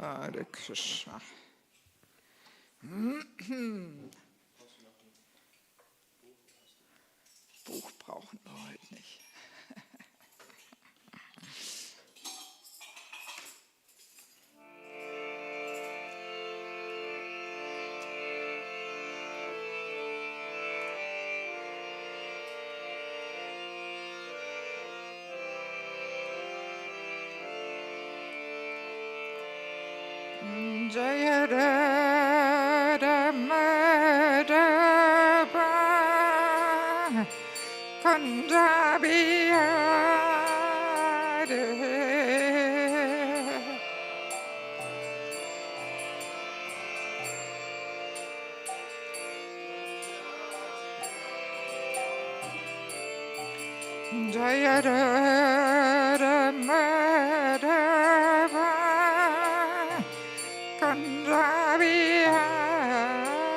Hare Krishna. Buch brauchen wir heute nicht. Jaya Radha Madhava Kandabi Hare Jaya Radha Madhava Kandabi Hare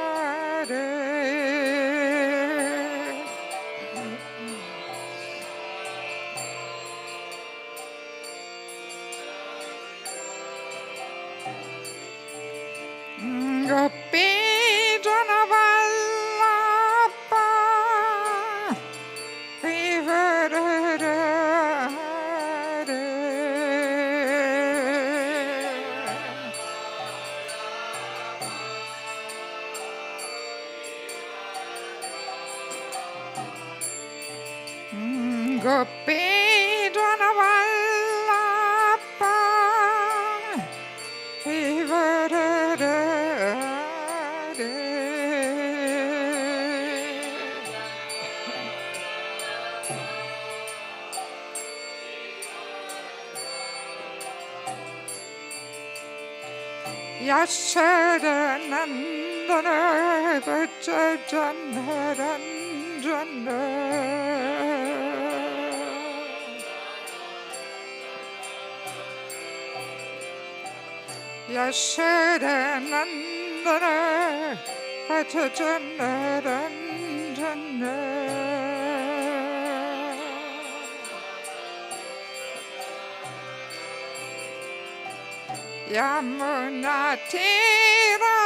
Gopi Janavallabha Vivarare Gopi Janavallabha Vivarare Yashoda Nandana Vajjana Ranjana Yashoda Nandana Vajjana Ranjana Yamuna Tira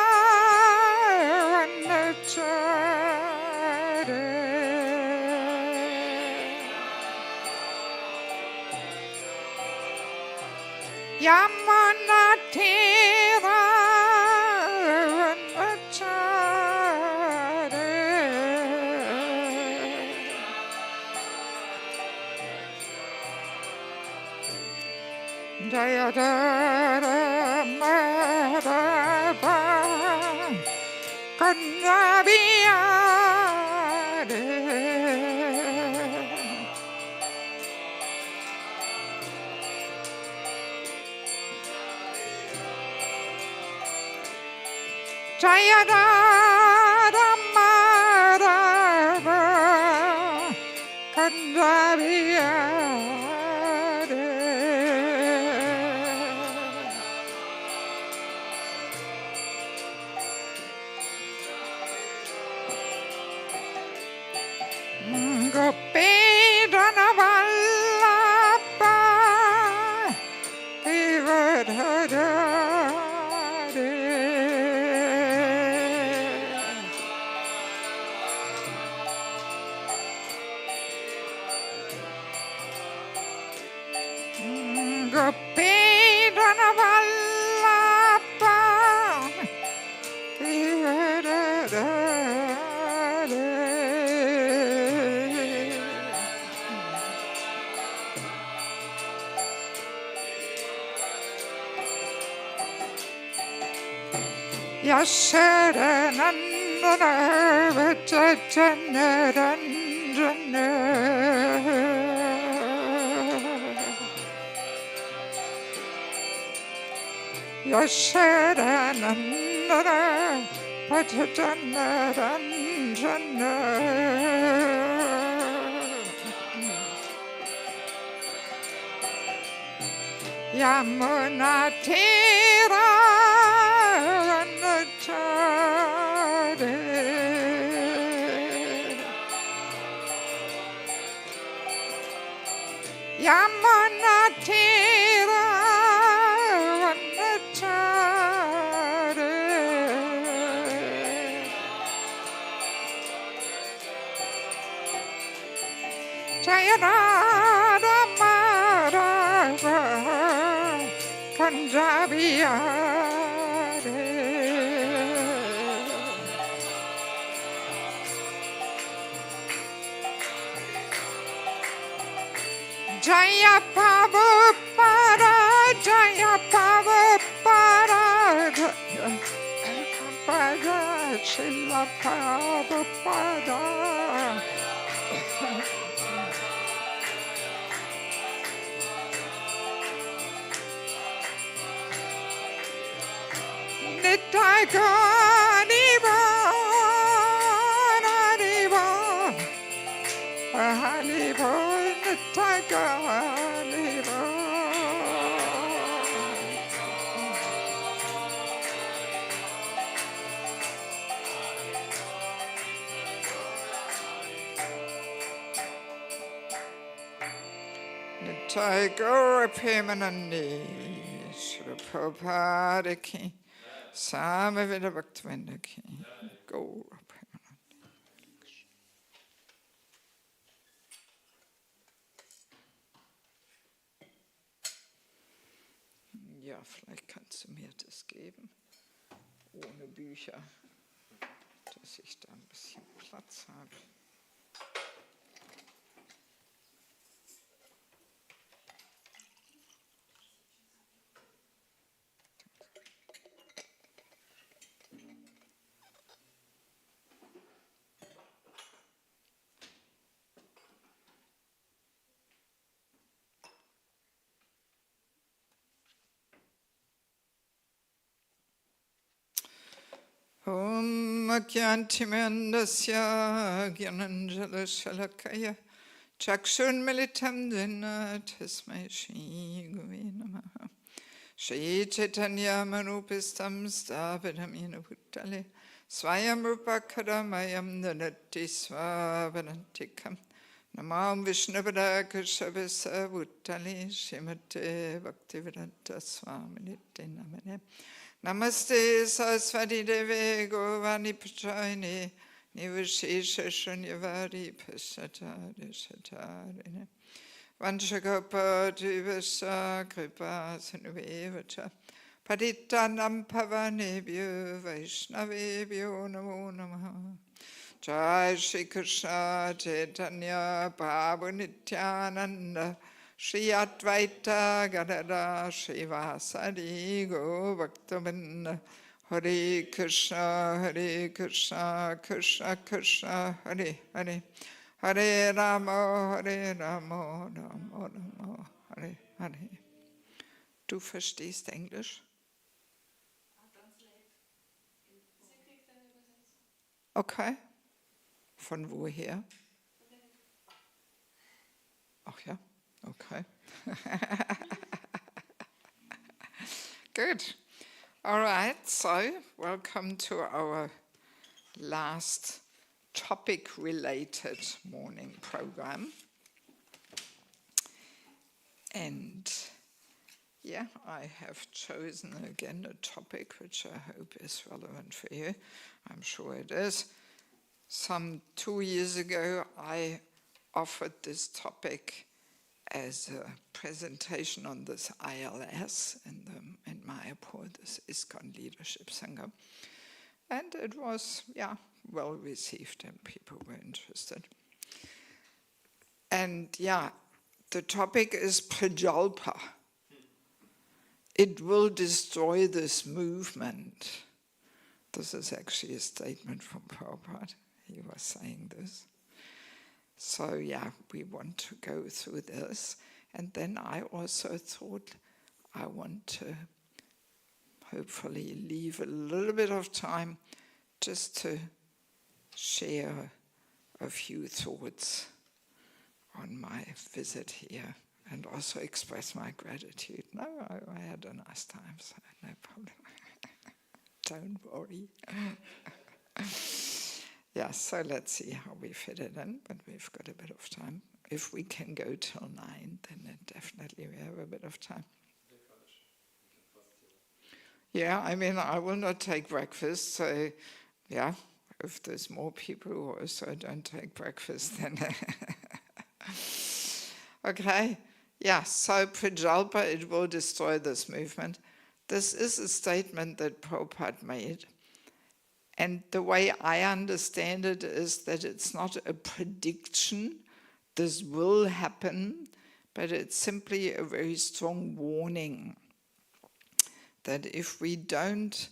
Vanachare Yamuna Tira Vanachare Jaya Radha Madhava Kandabi Hare Jaya Radha Madhava Kandabi Hare Gopi Janavallabha Vivarare Gopi Janavallabha Vivarare Yashoda Nandana Vajjana Ranjana Yashoda Nandana Vajjana Ranjana Yamuna Tira Vanachare Yamuna Tira Vanachare Mayara Mara Punjabiare Jaya Prabhupada Jaya Prabhupada Pada Srila Prabhupada Nitai Gariba Haribo Haribo Nitai Gariba Nitai Gaura Premanandi Srila Prabhupada Ki Samaveda Bhaktivinoda Ki Gaura Premanandi. Ja, vielleicht kannst du mir das geben, ohne Bücher, dass ich da ein bisschen Platz habe. Om Akyantimandasya Gyananjala Shalakaya Chakshun Militam Dina Tasmai Shri Guve Namaha Shri Chaitanya Manupistam Sthapadamina Bhutale Swayam Rupakadamayam Danati Swavanantikam Namam Vishnupada Kushabisa Bhutale Shrimate Bhaktivedanta Swaminite Namane Namaste Saraswati Devi Govani Pachayani Nivashesha Shunyavadi Pasatari Satarine Vanchakapa Divasa Kripa Sanuvevacha Patitanam Pavanebhyo Vaishnavebhyo Namo Namaha Jai Shri Krishna Chaitanya Prabhu Nityananda Shri Advaita Gadada Shri Vasadi Go Bhaktavinda Hare Krishna Krishna Krishna Hare Hare Hare Rama Rama Rama Hare Hare. Du verstehst Englisch? Okay. Von woher? Ach ja. Okay. Good. All right, so welcome to our last topic-related morning program. And yeah, I have chosen again a topic which I hope is relevant for you. I'm sure it is. Some 2 years ago, I offered this topic as a presentation on this ILS in Mayapur, this ISKCON Leadership Sangha. And it was, well received and people were interested. And the topic is Prajqlpa. It will destroy this movement. This is actually a statement from Prabhupada. He was saying this. So we want to go through this. And then I also thought I want to hopefully leave a little bit of time just to share a few thoughts on my visit here and also express my gratitude. No, I had a nice time, so no problem. Don't worry. So let's see how we fit it in, but we've got a bit of time. If we can go till 9, then definitely we have a bit of time. I will not take breakfast, so if there's more people who also don't take breakfast, then Okay, yeah, so Prajqlpa, it will destroy this movement. This is a statement that Prabhupada made. And the way I understand it is that it's not a prediction, this will happen, but it's simply a very strong warning that if we don't,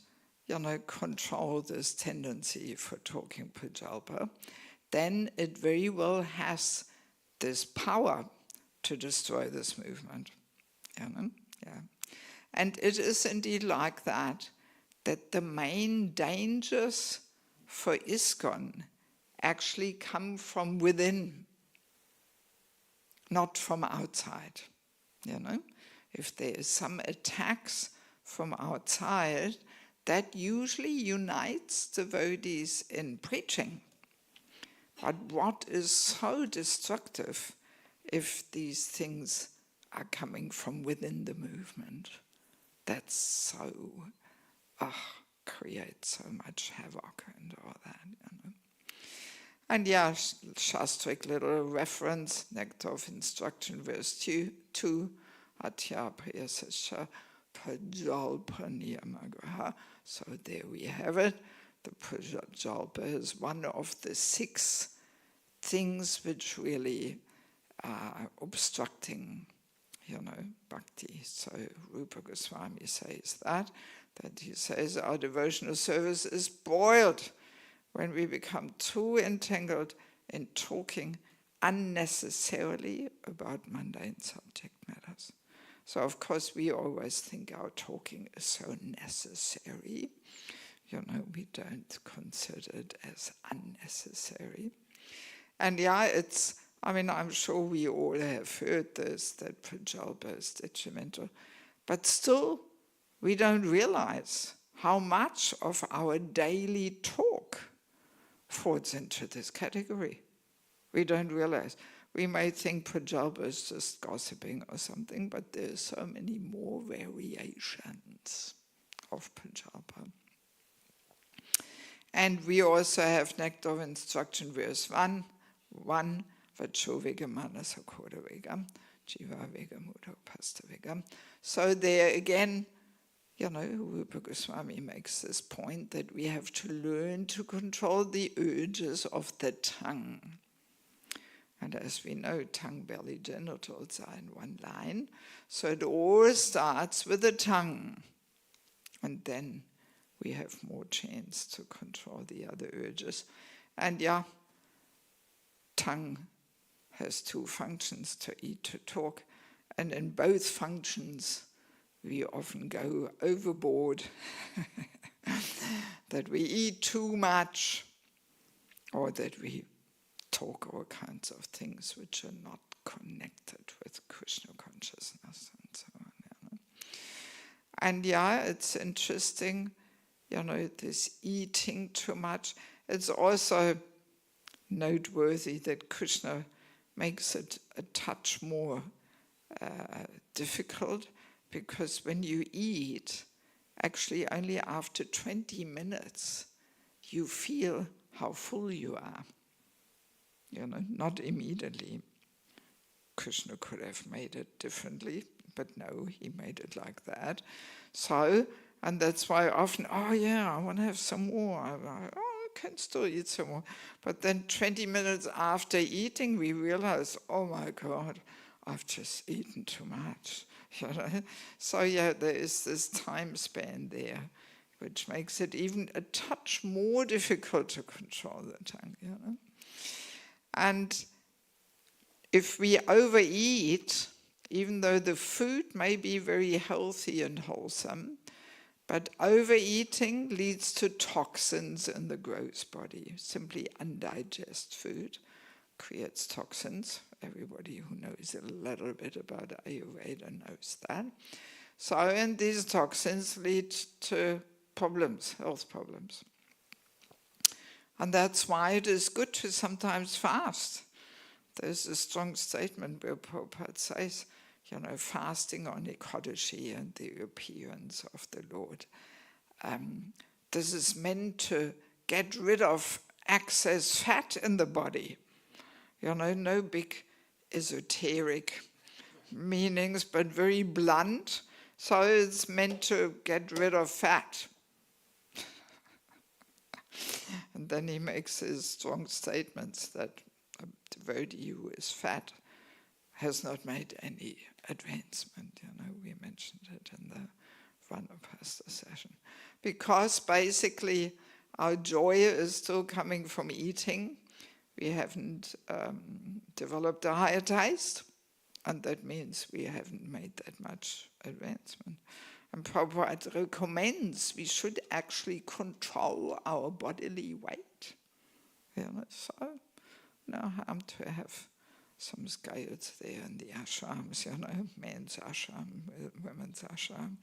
control this tendency for talking Prajqlpa, then it very well has this power to destroy this movement. Yeah. And it is indeed like that the main dangers for ISKCON actually come from within, not from outside. If there is some attacks from outside, that usually unites devotees in preaching. But what is so destructive if these things are coming from within the movement? That's so, creates so much havoc and all that, And yeah, Shastric little reference, Nectar of Instruction, verse 2, Atya Priyasasya Prajqlpa Niyamagraha. So there we have it. The Prajqlpa is one of the 6 things which really are obstructing, bhakti. So Rupa Goswami says that he says our devotional service is spoiled when we become too entangled in talking unnecessarily about mundane subject matters. So of course we always think our talking is so necessary. We don't consider it as unnecessary. And yeah, I'm sure we all have heard this, that Prajqlpa is detrimental. But still, we don't realize how much of our daily talk falls into this category. We don't realize. We may think Prajqlpa is just gossiping or something, but there's so many more variations of Prajqlpa. And we also have Nectar of Instruction, verse 1, Vacho Vega Manasa Koda Vega, Jiva Vega Mudo Pasta Vega. So there again, Rupa Goswami makes this point that we have to learn to control the urges of the tongue. And as we know, tongue, belly, genitals are in one line. So it all starts with the tongue. And then we have more chance to control the other urges. And yeah, tongue has 2 functions, to eat, to talk. And in both functions, we often go overboard, that we eat too much, or that we talk all kinds of things which are not connected with Krishna consciousness and so on. And yeah, it's interesting, this eating too much. It's also noteworthy that Krishna makes it a touch more difficult, because when you eat, actually only after 20 minutes you feel how full you are. Not immediately. Krishna could have made it differently, but no, he made it like that. So, and that's why often, I want to have some more. I can still eat some more. But then 20 minutes after eating, we realize, oh my God, I've just eaten too much. So yeah, there is this time span there, which makes it even a touch more difficult to control the tongue. And if we overeat, even though the food may be very healthy and wholesome, but overeating leads to toxins in the gross body. Simply undigested food creates toxins. Everybody who knows a little bit about Ayurveda knows that. So, and these toxins lead to problems, health problems. And that's why it is good to sometimes fast. There's a strong statement where Prabhupada says, fasting on Ekadashi and the appearance of the Lord. This is meant to get rid of excess fat in the body. No big esoteric meanings, but very blunt. So it's meant to get rid of fat. And then he makes his strong statements that a devotee who is fat has not made any advancement. We mentioned it in the Vanapasta session. Because basically our joy is still coming from eating. We haven't developed a higher taste, and that means we haven't made that much advancement. And Prabhupada recommends we should actually control our bodily weight. So no harm to have some scales there in the ashrams, men's ashram, women's ashram.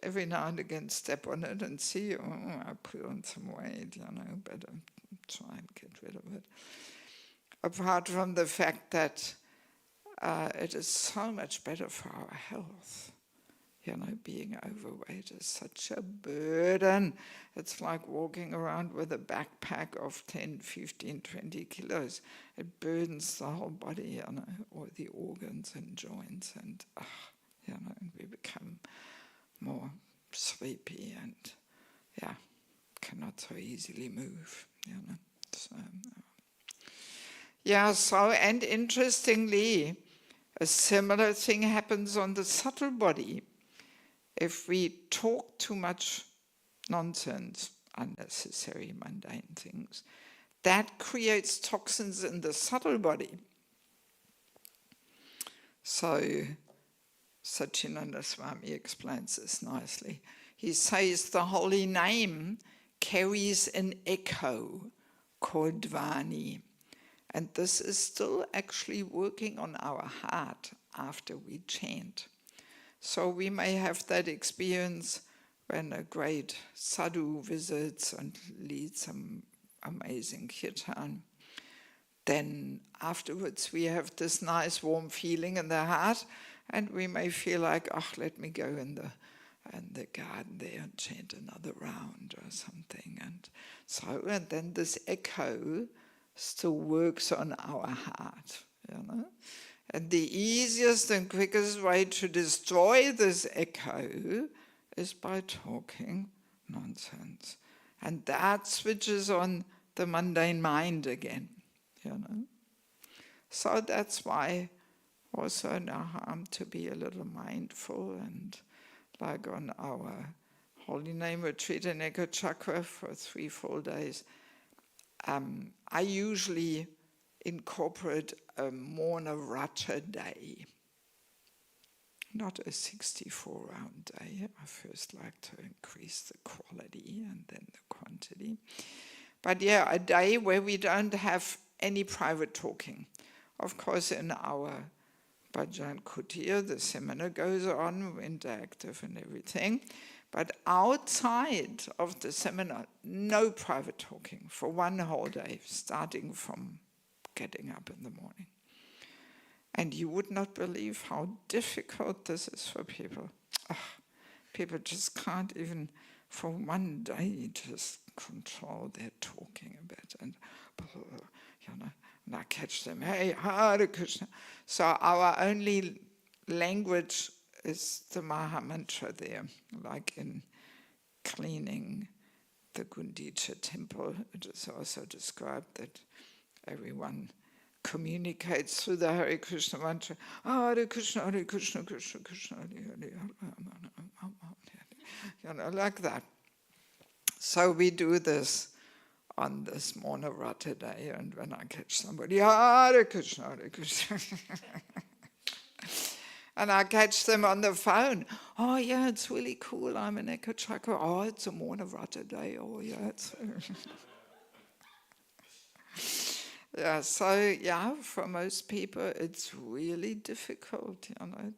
Every now and again step on it and see, I put on some weight, better try and get rid of it. Apart from the fact that it is so much better for our health. Being overweight is such a burden. It's like walking around with a backpack of 10, 15, 20 kilos. It burdens the whole body, or the organs and joints, and and we become more sleepy and cannot so easily move. So and interestingly, a similar thing happens on the subtle body. If we talk too much nonsense, unnecessary, mundane things, that creates toxins in the subtle body. So Satchinanda Swami explains this nicely. He says the holy name carries an echo called Vani. And this is still actually working on our heart after we chant. So we may have that experience when a great sadhu visits and leads some amazing kirtan. Then afterwards we have this nice warm feeling in the heart, and we may feel like, let me go in the garden there and chant another round or something. And then this echo still works on our heart, And the easiest and quickest way to destroy this echo is by talking nonsense. And that switches on the mundane mind again, So that's why also no harm to be a little mindful, and like on our holy name retreat in Eko Chakra for 3 full days, I usually incorporate a Morna-Vrata day, not a 64-round day. I first like to increase the quality and then the quantity. But a day where we don't have any private talking. Of course, in our Bhajan Kutir, the seminar goes on, we're interactive and everything. But outside of the seminar, no private talking for 1 whole day, starting from getting up in the morning. And you would not believe how difficult this is for people. People just can't even for 1 day just control their talking a bit. And I catch them, hey, Hare Krishna. So our only language is the Maha Mantra there, like in cleaning the Gundicha temple. It is also described that everyone communicates through the Hare Krishna mantra. Hare Krishna, Krishna, Krishna, Hare, like that. So we do this on this Morna-Vrata day, and when I catch somebody, Hare Krishna, Krishna. And I catch them on the phone. Oh, yeah, it's really cool. I'm in Eko Chakra. Oh, it's a Morna-Vrata day. Oh, yeah, it's... for most people, it's really difficult,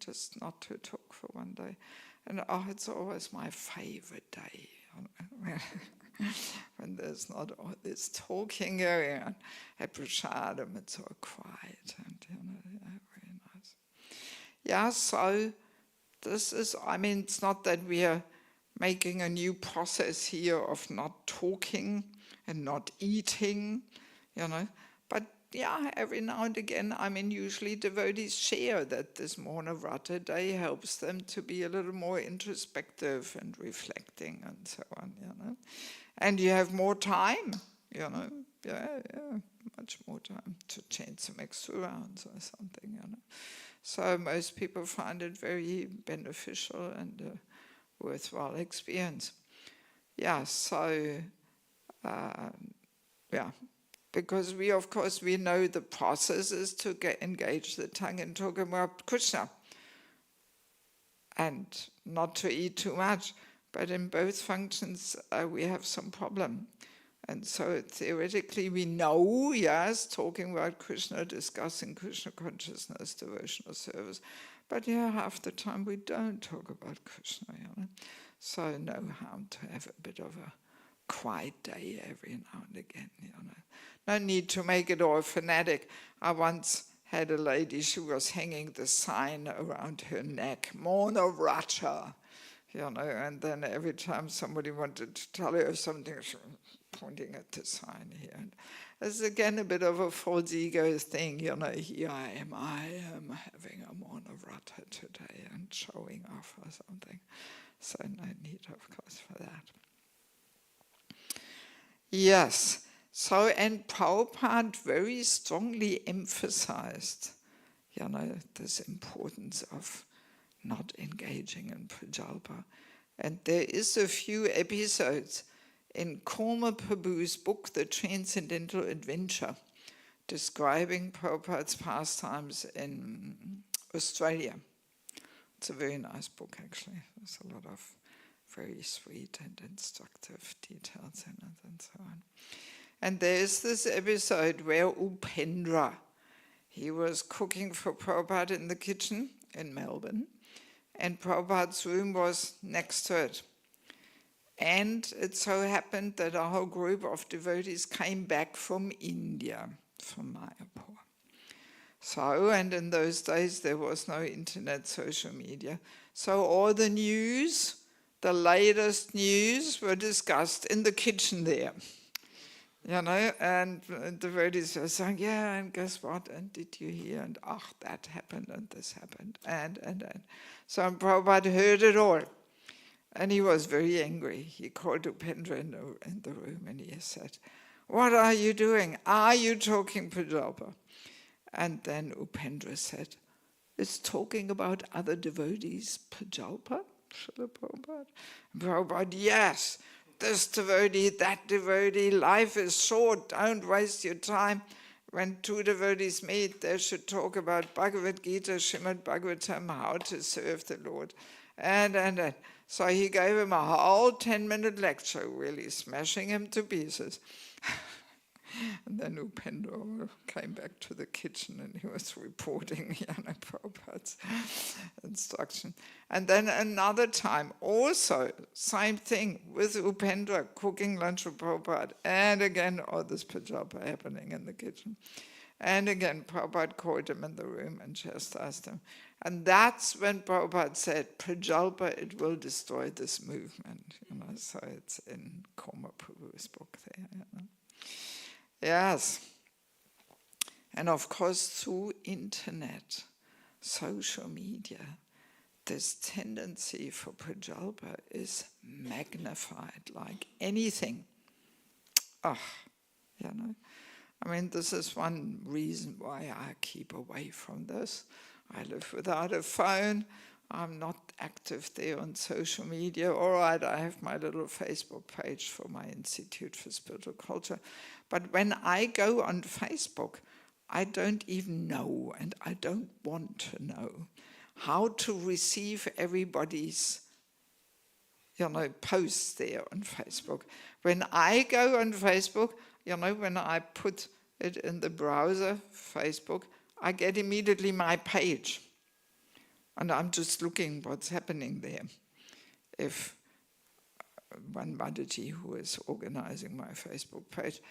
just not to talk for 1 day. And it's always my favorite day, when there's not all this talking going on. At Prasadam, it's all quiet and, very nice. So this is, it's not that we are making a new process here of not talking and not eating, but yeah, every now and again, I mean, usually devotees share that this Monavrata day helps them to be a little more introspective and reflecting and so on, And you have more time, yeah, much more time to change some extra rounds or something, So most people find it very beneficial and a worthwhile experience. Yeah, so, yeah. Because we, of course, we know the process is to engage the tongue in talking about Krishna and not to eat too much. But in both functions, we have some problem. And so theoretically, we know, yes, talking about Krishna, discussing Krishna consciousness, devotional service. But yeah, half the time we don't talk about Krishna. So no harm to have a bit of a quiet day every now and again. No need to make it all fanatic. I once had a lady, she was hanging the sign around her neck, Monavrata, and then every time somebody wanted to tell her something, she was pointing at the sign here. And this is again a bit of a false ego thing, here I am having a Monavrata today and showing off or something. So no need, of course, for that. Yes. So, and Prabhupada very strongly emphasized, this importance of not engaging in Prajqlpa. And there is a few episodes in Koma Prabhu's book, The Transcendental Adventure, describing Prabhupada's pastimes in Australia. It's a very nice book, actually. There's a lot of very sweet and instructive details in it and so on. And there's this episode where Upendra, he was cooking for Prabhupada in the kitchen in Melbourne, and Prabhupada's room was next to it. And it so happened that a whole group of devotees came back from India, from Mayapur. So, and in those days there was no internet, social media. So all the news, the latest news, were discussed in the kitchen there. And the devotees were saying, yeah, and guess what? And did you hear? And that happened, and this happened, and. So Prabhupada heard it all. And he was very angry. He called Upendra in the room and he said, what are you doing? Are you talking Prajqlpa? And then Upendra said, is talking about other devotees Prajqlpa? Srila Prabhupada? Prabhupada, yes. This devotee, that devotee, life is short, don't waste your time. When two devotees meet, they should talk about Bhagavad Gita, Srimad Bhagavatam, how to serve the Lord. And so he gave him a whole 10-minute lecture, really smashing him to pieces. And then Upendra came back to the kitchen and he was reporting Prabhupada's instruction. And then another time, also, same thing, with Upendra cooking lunch for Prabhupada. And again, all this Prajqlpa happening in the kitchen. And again, Prabhupada called him in the room and chastised him. And that's when Prabhupada said, Prajqlpa, it will destroy this movement. So it's in Koma Prabhu's book there. Yes. And of course, through internet, social media, this tendency for Prajqlpa is magnified like anything. I mean, this is one reason why I keep away from this. I live without a phone. I'm not active there on social media. All right, I have my little Facebook page for my Institute for Spiritual Culture. But when I go on Facebook, I don't even know, and I don't want to know, how to receive everybody's posts there on Facebook. When I go on Facebook, when I put it in the browser, Facebook, I get immediately my page. And I'm just looking what's happening there. If one Mataji, who is organizing my Facebook page,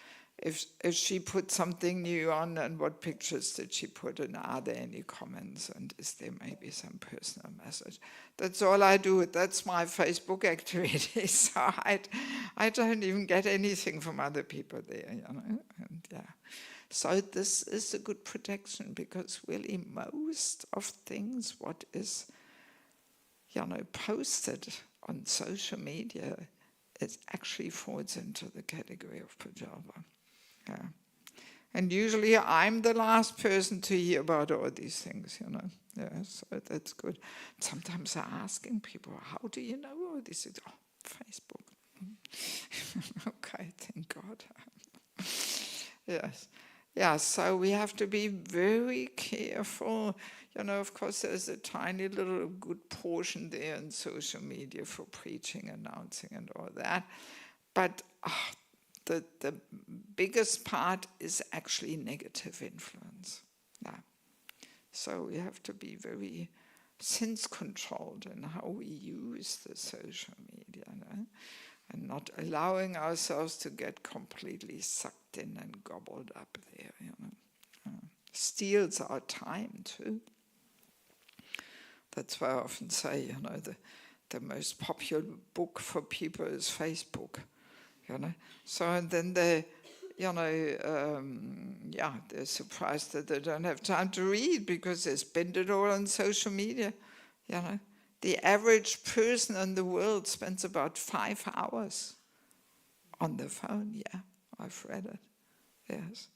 if she put something new on, and what pictures did she put, and are there any comments, and is there maybe some personal message? That's all I do. That's my Facebook activity. So I don't even get anything from other people there, And yeah. So this is a good protection, because really most of things what is, posted on social media, it actually falls into the category of Prajqlpa. Yeah. And usually I'm the last person to hear about all these things, Yeah, so that's good. Sometimes I'm asking people, how do you know all these things? Oh, Facebook. Okay, thank God. Yes. Yeah, so we have to be very careful. Of course, there's a tiny little good portion there in social media for preaching, announcing, and all that. But the biggest part is actually negative influence. Yeah. So we have to be very sense-controlled in how we use the social media, and not allowing ourselves to get completely sucked in and gobbled up there. Steals our time too. That's why I often say, the most popular book for people is Facebook. So, and then they're surprised that they don't have time to read because they spend it all on social media. The average person in the world spends about 5 hours on the phone. Yeah, I've read it. Yes.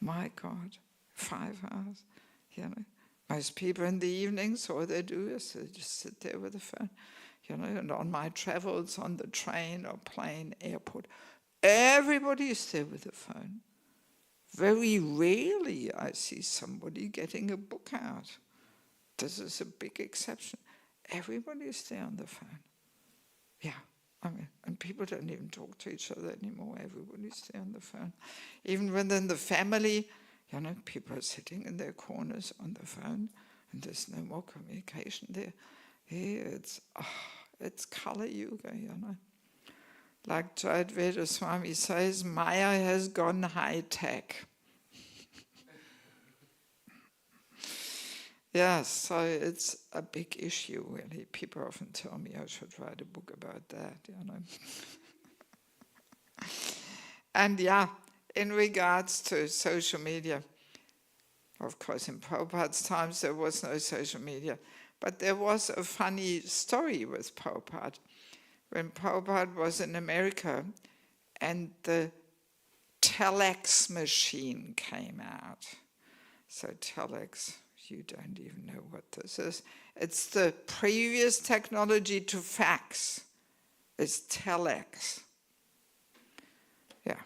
My God, 5 hours. Most people in the evenings, all they do is they just sit there with the phone. And on my travels, on the train or plane, airport, everybody is there with the phone. Very rarely I see somebody getting a book out. This is a big exception. Everybody is there on the phone. Yeah, and people don't even talk to each other anymore. Everybody's there on the phone. Even within the family, people are sitting in their corners on the phone, and there's no more communication there. Here it's Kali Yuga, Like Jayadvaita Swami says, Maya has gone high-tech. Yes, so it's a big issue, really. People often tell me I should write a book about that, And yeah, in regards to social media, of course, in Prabhupada's times there was no social media, but there was a funny story with Prabhupada. When Prabhupada was in America and the telex machine came out. So telex, you don't even know what this is. It's the previous technology to fax. It's telex. Yeah,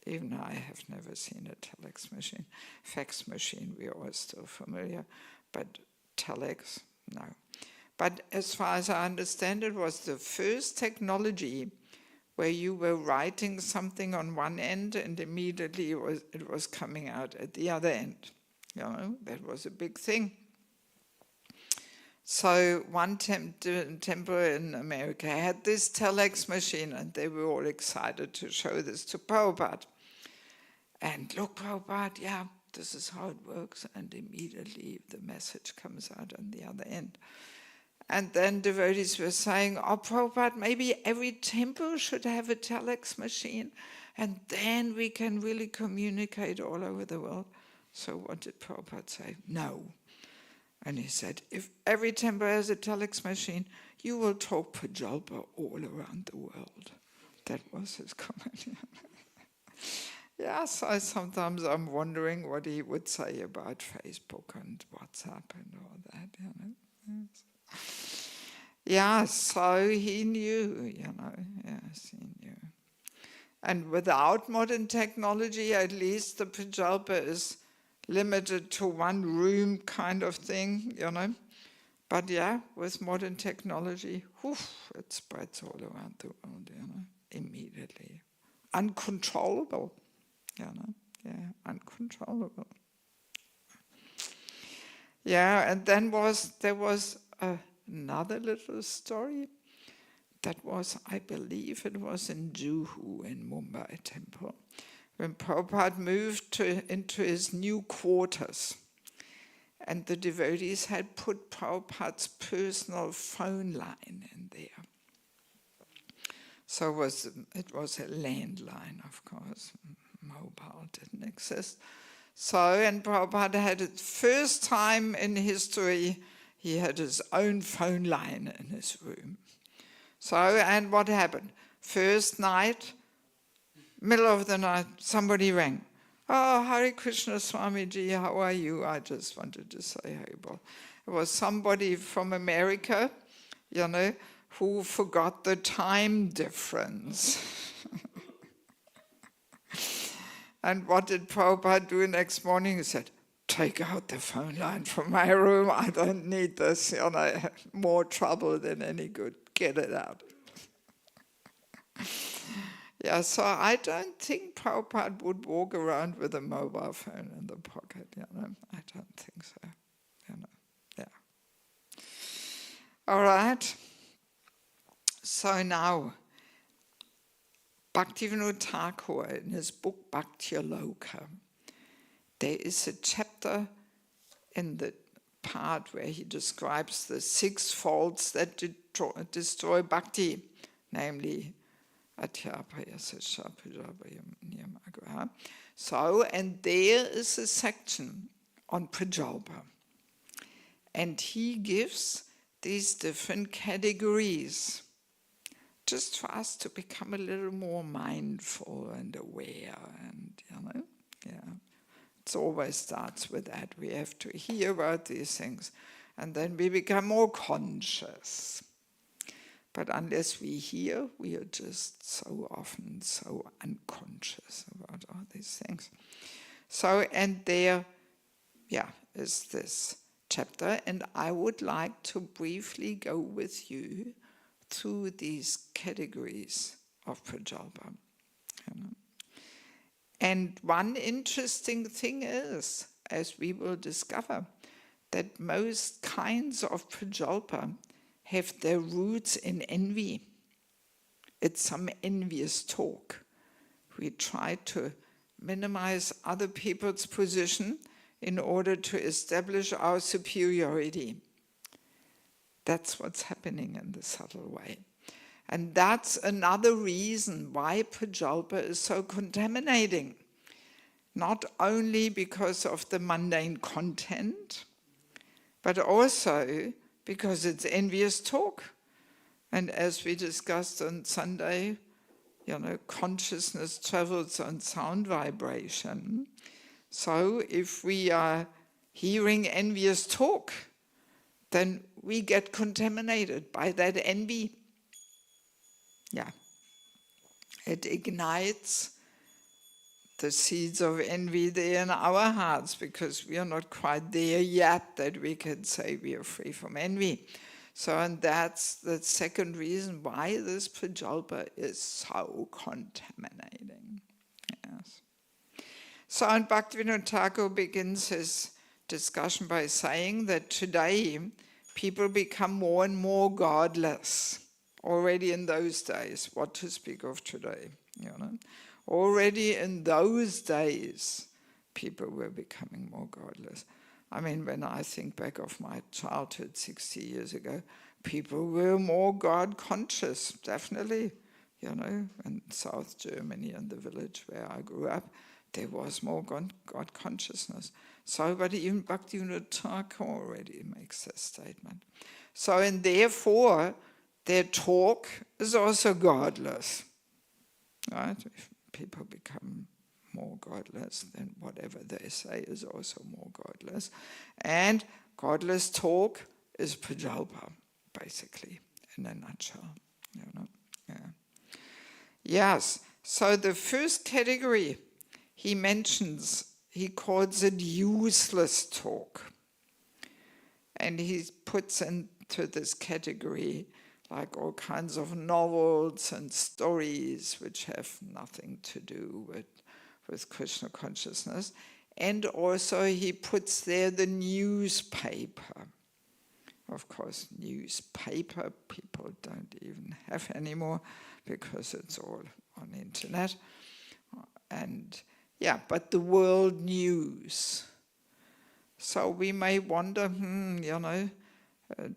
even I have never seen a telex machine. Fax machine, we are all still familiar, but telex, no. But as far as I understand, it was the first technology where you were writing something on one end and immediately it was coming out at the other end. That was a big thing. So one temple in America had this telex machine, and they were all excited to show this to Prabhupada. And look, Prabhupada, yeah, this is how it works, and immediately the message comes out on the other end. And then devotees were saying, oh, Prabhupada, maybe every temple should have a telex machine, and then we can really communicate all over the world. So what did Prabhupada say? No. And he said, if every temple has a telex machine, you will talk Prajqlpa all around the world. That was his comment. Yes, sometimes I'm wondering what he would say about Facebook and WhatsApp and all that, Yes. Yeah, so he knew, yes, he knew. And without modern technology, at least the Prajqlpa is limited to one room kind of thing, But yeah, with modern technology, it spreads all around the world, immediately. Uncontrollable, uncontrollable. Yeah, and then there was another little story. That was, I believe it was in Juhu in Mumbai temple, when Prabhupada moved into his new quarters. And the devotees had put Prabhupada's personal phone line in there. So it was a landline, of course. mobile didn't exist. So, and Prabhupada had it first time in history, he had his own phone line in his room. So, and what happened? First night, middle of the night, somebody rang. Oh, Hare Krishna Swamiji, how are you? I just wanted to say hey, but it was somebody from America, who forgot the time difference. And what did Prabhupada do next morning? He said, take out the phone line from my room. I don't need this. More trouble than any good. Get it out. Yeah, so I don't think Prabhupada would walk around with a mobile phone in the pocket. I don't think so. Yeah. All right. So now, Bhaktivinoda Thakur, in his book Bhakti-aloka, there is a chapter in the part where he describes the 6 faults that destroy bhakti, namely Adhyapaya, Sasha, Prajabaya, Niyamagraha. So, and there is a section on Prajqlpa. And he gives these different categories, just for us to become a little more mindful and aware, and it always starts with that. We have to hear about these things, and then we become more conscious. But unless we hear, we are just so often so unconscious about all these things. So, and there, is this chapter, and I would like to briefly go with you through these categories of Prajqlpa. And one interesting thing is, as we will discover, that most kinds of Prajqlpa have their roots in envy. It's some envious talk. We try to minimize other people's position in order to establish our superiority. That's what's happening in the subtle way. And that's another reason why Prajqlpa is so contaminating. Not only because of the mundane content, but also because it's envious talk. And as we discussed on Sunday, consciousness travels on sound vibration. So if we are hearing envious talk, then we get contaminated by that envy. It ignites the seeds of envy there in our hearts, because we are not quite there yet that we can say we are free from envy. So, and that's the second reason why this Prajqlpa is so contaminating. Yes. So, and Bhaktivinoda Thakur begins his discussion by saying that today people become more and more godless. Already in those days, what to speak of today, Already in those days, people were becoming more godless. I mean, when I think back of my childhood 60 years ago, people were more God conscious, definitely. In South Germany, in the village where I grew up, there was more God consciousness. So, but even Bhaktivinoda Thakur already makes that statement. So, and therefore, their talk is also godless. Right? If people become more godless, then whatever they say is also more godless. And godless talk is Prajqlpa, basically, in a nutshell. Yes, so the first category he mentions, he calls it useless talk. And he puts into this category like all kinds of novels and stories which have nothing to do with Krishna consciousness. And also he puts there the newspaper. Of course, newspaper people don't even have anymore because it's all on the internet. And but the world news. So we may wonder,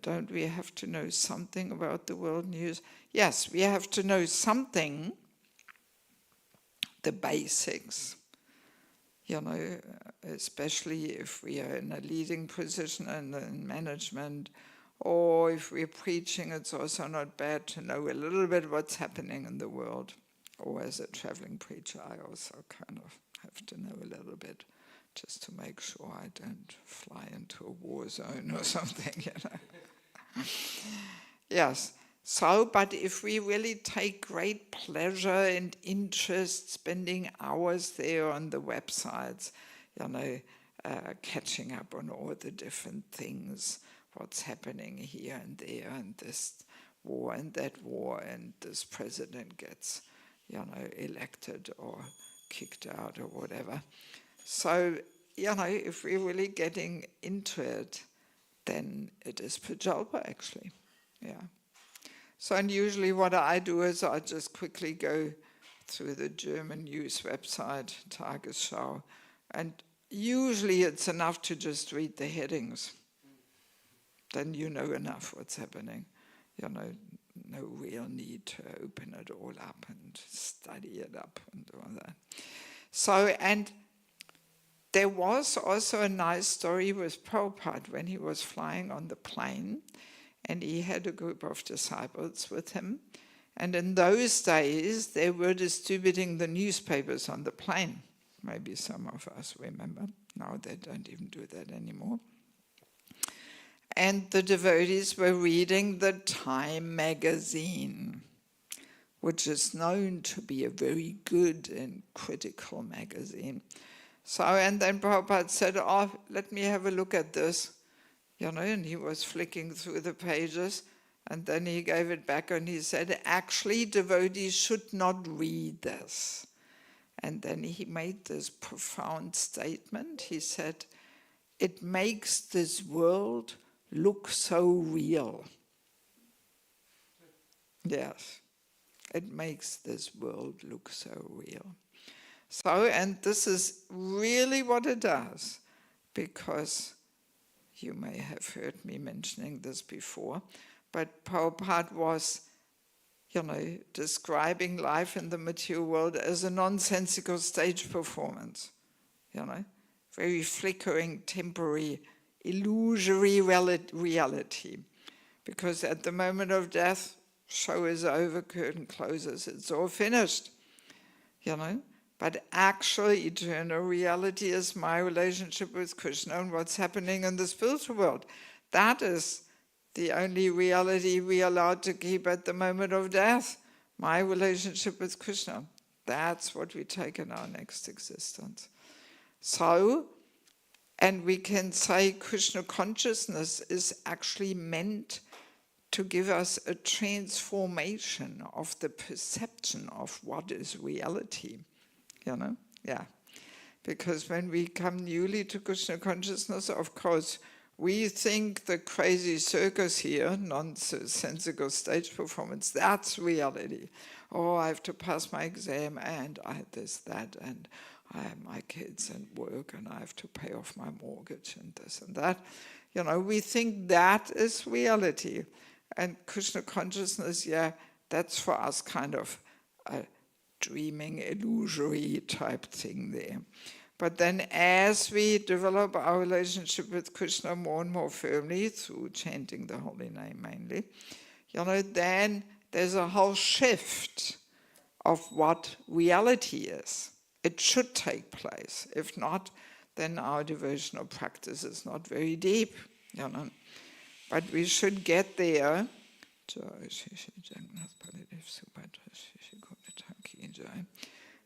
don't we have to know something about the world news? Yes, we have to know something the basics. You know, especially if we are in a leading position in management, or if we're preaching, it's also not bad to know a little bit what's happening in the world. Or as a traveling preacher, I also kind of have to know a little bit, just to make sure I don't fly into a war zone or something, you know. Yes. So, but if we really take great pleasure and interest spending hours there on the websites, you know, catching up on all the different things, what's happening here and there, and this war and that war, and this president gets, you know, elected or kicked out or whatever. So, you know, if we're really getting into it, then it is Prajqlpa actually, yeah. So, and usually what I do is I just quickly go through the German news website, Tagesschau, and usually it's enough to just read the headings. Then you know enough what's happening. You know, no real need to open it all up and study it up and all that. So, and there was also a nice story with Prabhupada when he was flying on the plane, and he had a group of disciples with him. And in those days, they were distributing the newspapers on the plane. Maybe some of us remember. Now they don't even do that anymore. And the devotees were reading the Time magazine, which is known to be a very good and critical magazine. So, and then Prabhupada said, oh, let me have a look at this. You know, and he was flicking through the pages, and then he gave it back and he said, actually, devotees should not read this. And then he made this profound statement. He said, it makes this world look so real. Yes, it makes this world look so real. So, and this is really what it does, because you may have heard me mentioning this before, but Prabhupada was, you know, describing life in the material world as a nonsensical stage performance, you know, very flickering, temporary, illusory reality. Because at the moment of death, show is over, curtain closes, it's all finished, you know. But actual eternal reality is my relationship with Krishna and what's happening in the spiritual world. That is the only reality we are allowed to keep at the moment of death. My relationship with Krishna. That's what we take in our next existence. So, and we can say Krishna consciousness is actually meant to give us a transformation of the perception of what is reality. You know, yeah. Because when we come newly to Krishna consciousness, of course, we think the crazy circus here, nonsensical stage performance, that's reality. Oh, I have to pass my exam, and I had this, that, and I have my kids and work, and I have to pay off my mortgage, and this and that. You know, we think that is reality. And Krishna consciousness, yeah, that's for us kind of a dreaming, illusory type thing there. But then as we develop our relationship with Krishna more and more firmly, through chanting the holy name mainly, you know, then there's a whole shift of what reality is. It should take place. If not, then our devotional practice is not very deep, you know. But we should get there.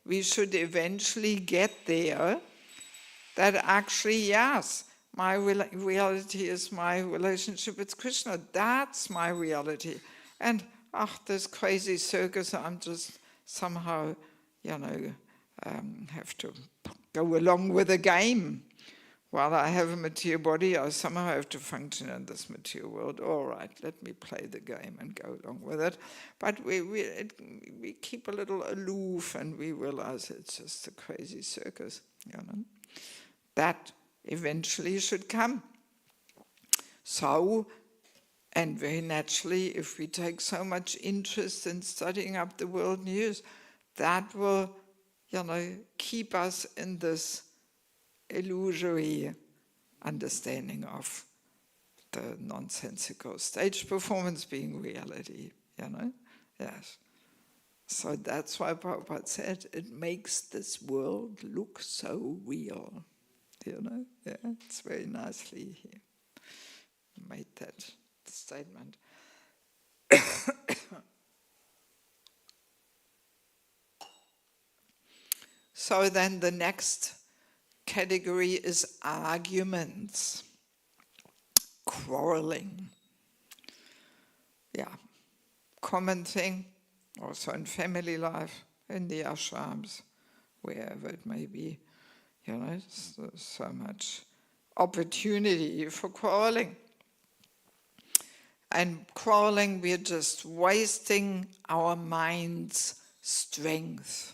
We should eventually get there that actually, yes, my reality is my relationship with Krishna. That's my reality. And, this crazy circus, I'm just somehow, you know, have to go along with the game. While I have a material body, I somehow have to function in this material world. All right, let me play the game and go along with it. But we keep a little aloof, and we realize it's just a crazy circus, you know. That eventually should come. So, and very naturally, if we take so much interest in studying up the world news, that will keep us in this illusory understanding of the nonsensical stage performance being reality, Yes. So that's why Prabhupada said, it makes this world look so real, Yeah, it's very nicely he made that statement. So then the next category is arguments, quarreling. Yeah, common thing, also in family life, in the ashrams, wherever it may be, so much opportunity for quarreling. And quarreling, we're just wasting our mind's strength.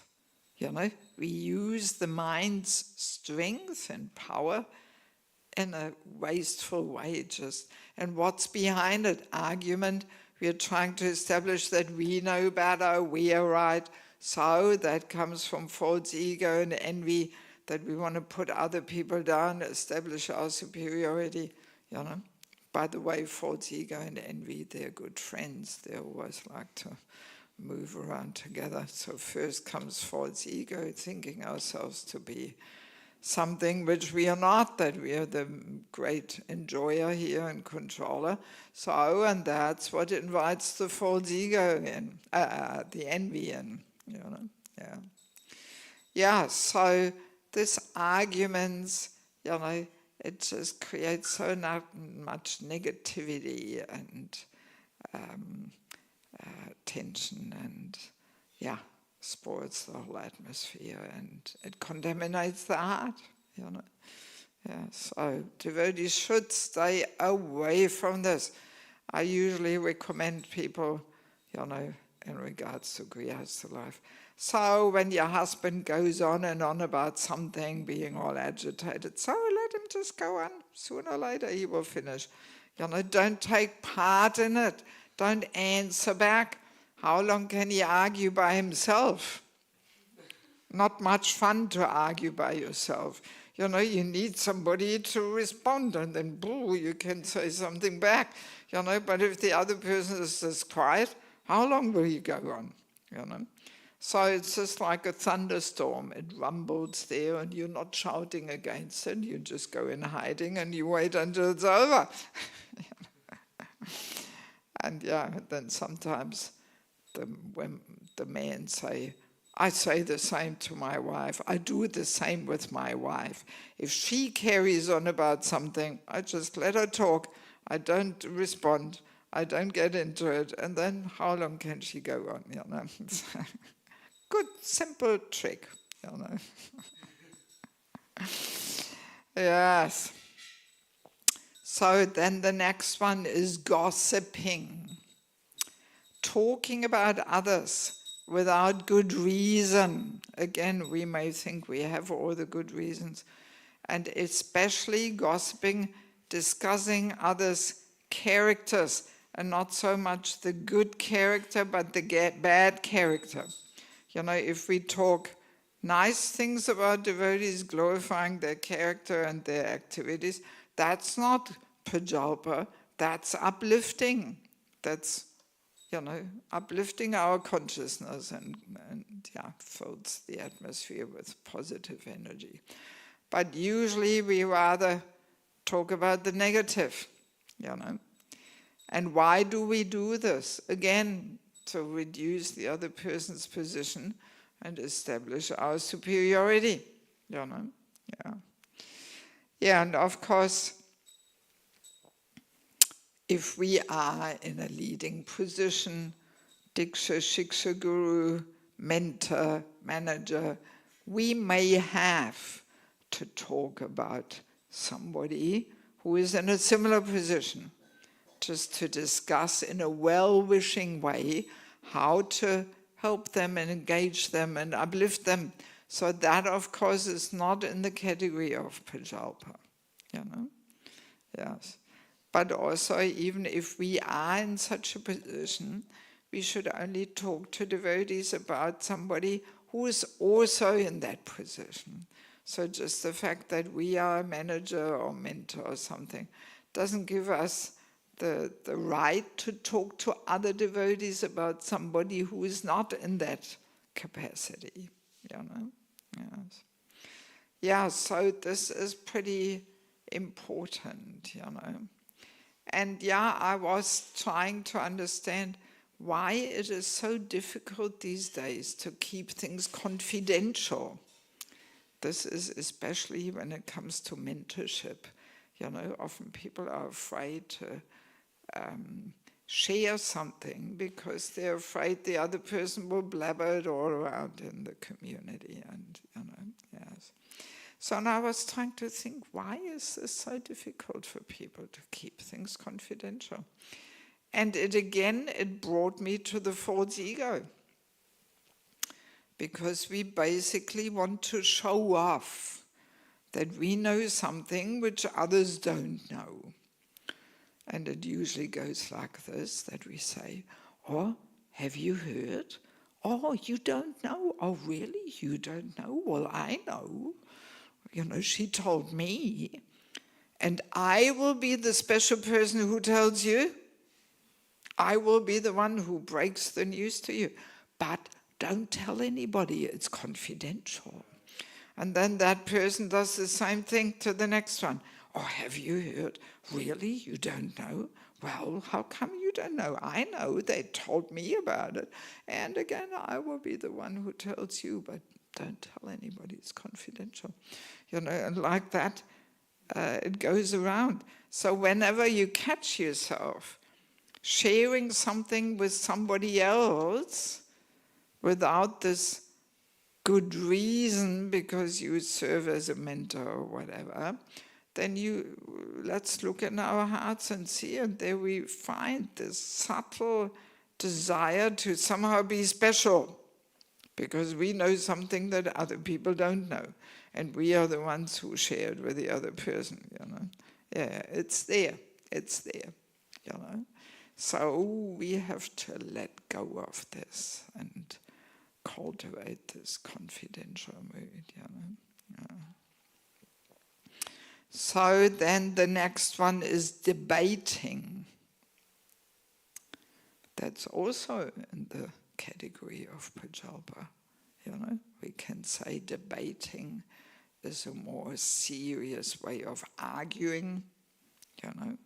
We use the mind's strength and power in a wasteful way just. And what's behind it? Argument. We are trying to establish that we know better, we are right. So that comes from false ego and envy, that we want to put other people down, establish our superiority, By the way, false ego and envy, they're good friends. They always like to move around together. So first comes false ego, thinking ourselves to be something which we are not, that we are the great enjoyer here and controller. So, and that's what invites the false ego in, the envy in, Yeah. Yeah, so this arguments, it just creates so much negativity and tension, and spoils the whole atmosphere, and it contaminates the heart. Yeah, so devotees should stay away from this. I usually recommend people, in regards to grihastha life. So when your husband goes on and on about something, being all agitated, so let him just go on. Sooner or later he will finish. Don't take part in it. Don't answer back. How long can he argue by himself? Not much fun to argue by yourself. You need somebody to respond, and then boo, you can say something back. But if the other person is just quiet, how long will you go on? So it's just like a thunderstorm. It rumbles there, and you're not shouting against it. You just go in hiding and you wait until it's over. And then sometimes when the men say, I say the same to my wife, I do the same with my wife. If she carries on about something, I just let her talk. I don't respond. I don't get into it. And then how long can she go on? Good, simple trick. Yes. So then the next one is gossiping. Talking about others without good reason. Again, we may think we have all the good reasons. And especially gossiping, discussing others' characters, and not so much the good character, but the bad character. If we talk nice things about devotees, glorifying their character and their activities, that's not Prajqlpa, that's uplifting. That's uplifting our consciousness and fills the atmosphere with positive energy. But usually we rather talk about the negative, And why do we do this? Again, to reduce the other person's position and establish our superiority, Yeah, and of course, if we are in a leading position, Diksha, Shiksha, Guru, mentor, manager, we may have to talk about somebody who is in a similar position, just to discuss in a well-wishing way how to help them and engage them and uplift them. So that, of course, is not in the category of Prajqlpa, Yes. But also, even if we are in such a position, we should only talk to devotees about somebody who is also in that position. So just the fact that we are a manager or mentor or something doesn't give us the right to talk to other devotees about somebody who is not in that capacity, you know. Yes. Yeah, so this is pretty important, you know. And yeah, I was trying to understand why it is so difficult these days to keep things confidential. This is especially when it comes to mentorship. You know, often people are afraid to share something because they're afraid the other person will blabber it all around in the community. And, you know, yes. So now I was trying to think, why is this so difficult for people to keep things confidential? And it brought me to the false ego. Because we basically want to show off that we know something which others don't know. And it usually goes like this, that we say, oh, have you heard? Oh, you don't know? Oh, really? You don't know? Well, I know. You know, she told me. And I will be the special person who tells you. I will be the one who breaks the news to you. But don't tell anybody, it's confidential. And then that person does the same thing to the next one. Oh, have you heard? Really? You don't know? Well, how come you don't know? I know, they told me about it. And again, I will be the one who tells you, but don't tell anybody, it's confidential. You know, and like that, it goes around. So whenever you catch yourself sharing something with somebody else without this good reason because you serve as a mentor or whatever, then let's look in our hearts and see, and there we find this subtle desire to somehow be special because we know something that other people don't know, and we are the ones who share it with the other person, you know. Yeah, it's there, you know. So we have to let go of this and cultivate this confidential mood, you know. Yeah. So then the next one is debating. That's also in the category of Prajqlpa, you know. We can say debating is a more serious way of arguing, you know,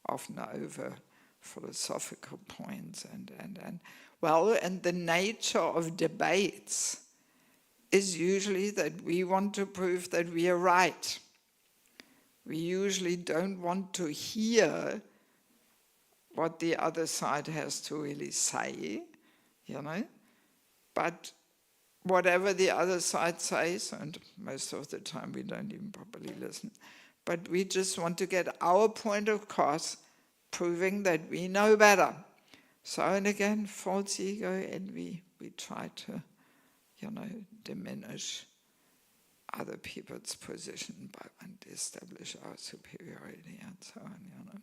often over philosophical points and the nature of debates is usually that we want to prove that we are right. We usually don't want to hear what the other side has to really say, you know, but whatever the other side says, and most of the time we don't even properly listen, but we just want to get our point across, proving that we know better. So, and again, false ego, envy, we try to, you know, diminish other people's position and establish our superiority and so on, you know.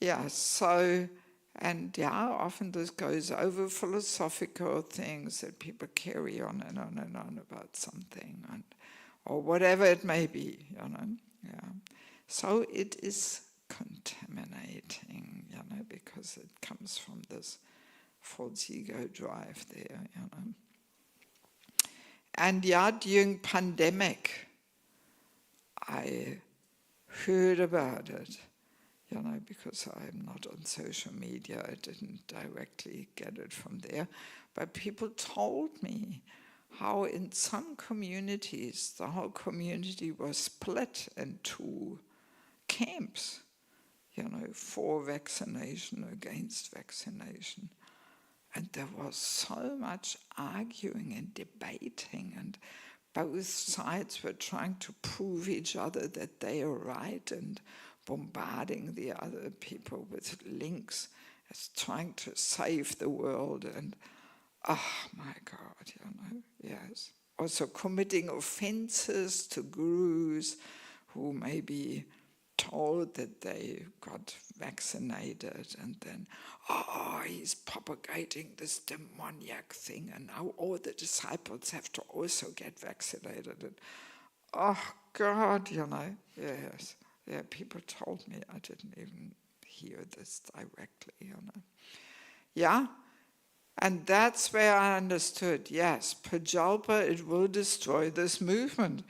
Yeah, so, and yeah, often this goes over philosophical things that people carry on and on and on about something, or whatever it may be, you know. Yeah. So it is contaminating, you know, because it comes from this false ego drive there, you know. And yeah, during pandemic, I heard about it, you know, because I'm not on social media, I didn't directly get it from there, but people told me how in some communities, the whole community was split into camps, you know, for vaccination, against vaccination. And there was so much arguing and debating, and both sides were trying to prove each other that they are right and bombarding the other people with links as trying to save the world. And, oh my God, you know, yes. Also committing offenses to gurus who maybe told that they got vaccinated, and then, oh, he's propagating this demoniac thing, and now all the disciples have to also get vaccinated. And, oh God, yes. Yeah, people told me, I didn't even hear this directly, Yeah, and that's where I understood, yes, Prajqlpa, it will destroy this movement,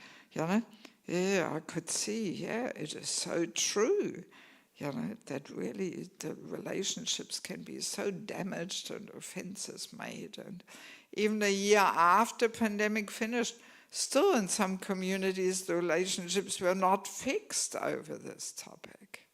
Yeah, I could see, yeah, it is so true, that really the relationships can be so damaged and offenses made. And even a year after pandemic finished, still in some communities, the relationships were not fixed over this topic.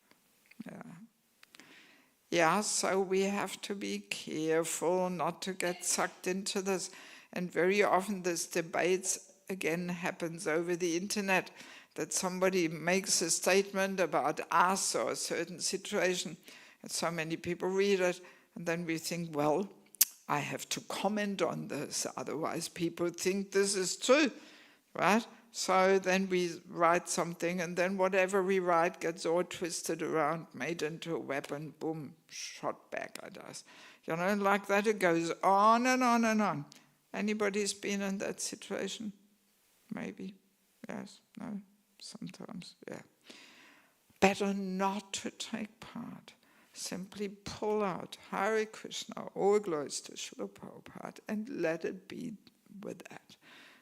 Yeah, so we have to be careful not to get sucked into this. And very often this debates again happens over the internet, that somebody makes a statement about us or a certain situation, and so many people read it, and then we think, well, I have to comment on this, otherwise people think this is true, right? So then we write something, and then whatever we write gets all twisted around, made into a weapon, boom, shot back at us. Like that it goes on and on and on. Anybody's been in that situation? Maybe, yes, no, sometimes, yeah. Better not to take part. Simply pull out Hare Krishna, all glories to Srila Prabhupada, and let it be with that.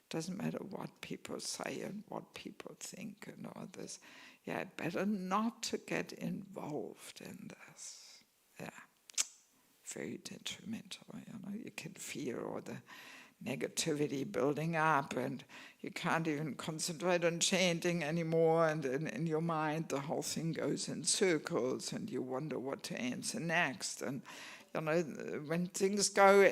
Doesn't matter what people say and what people think and all this. Yeah, better not to get involved in this. Yeah, very detrimental, You can feel all the negativity building up, and you can't even concentrate on chanting anymore, and in your mind the whole thing goes in circles, and you wonder what to answer next. And when things go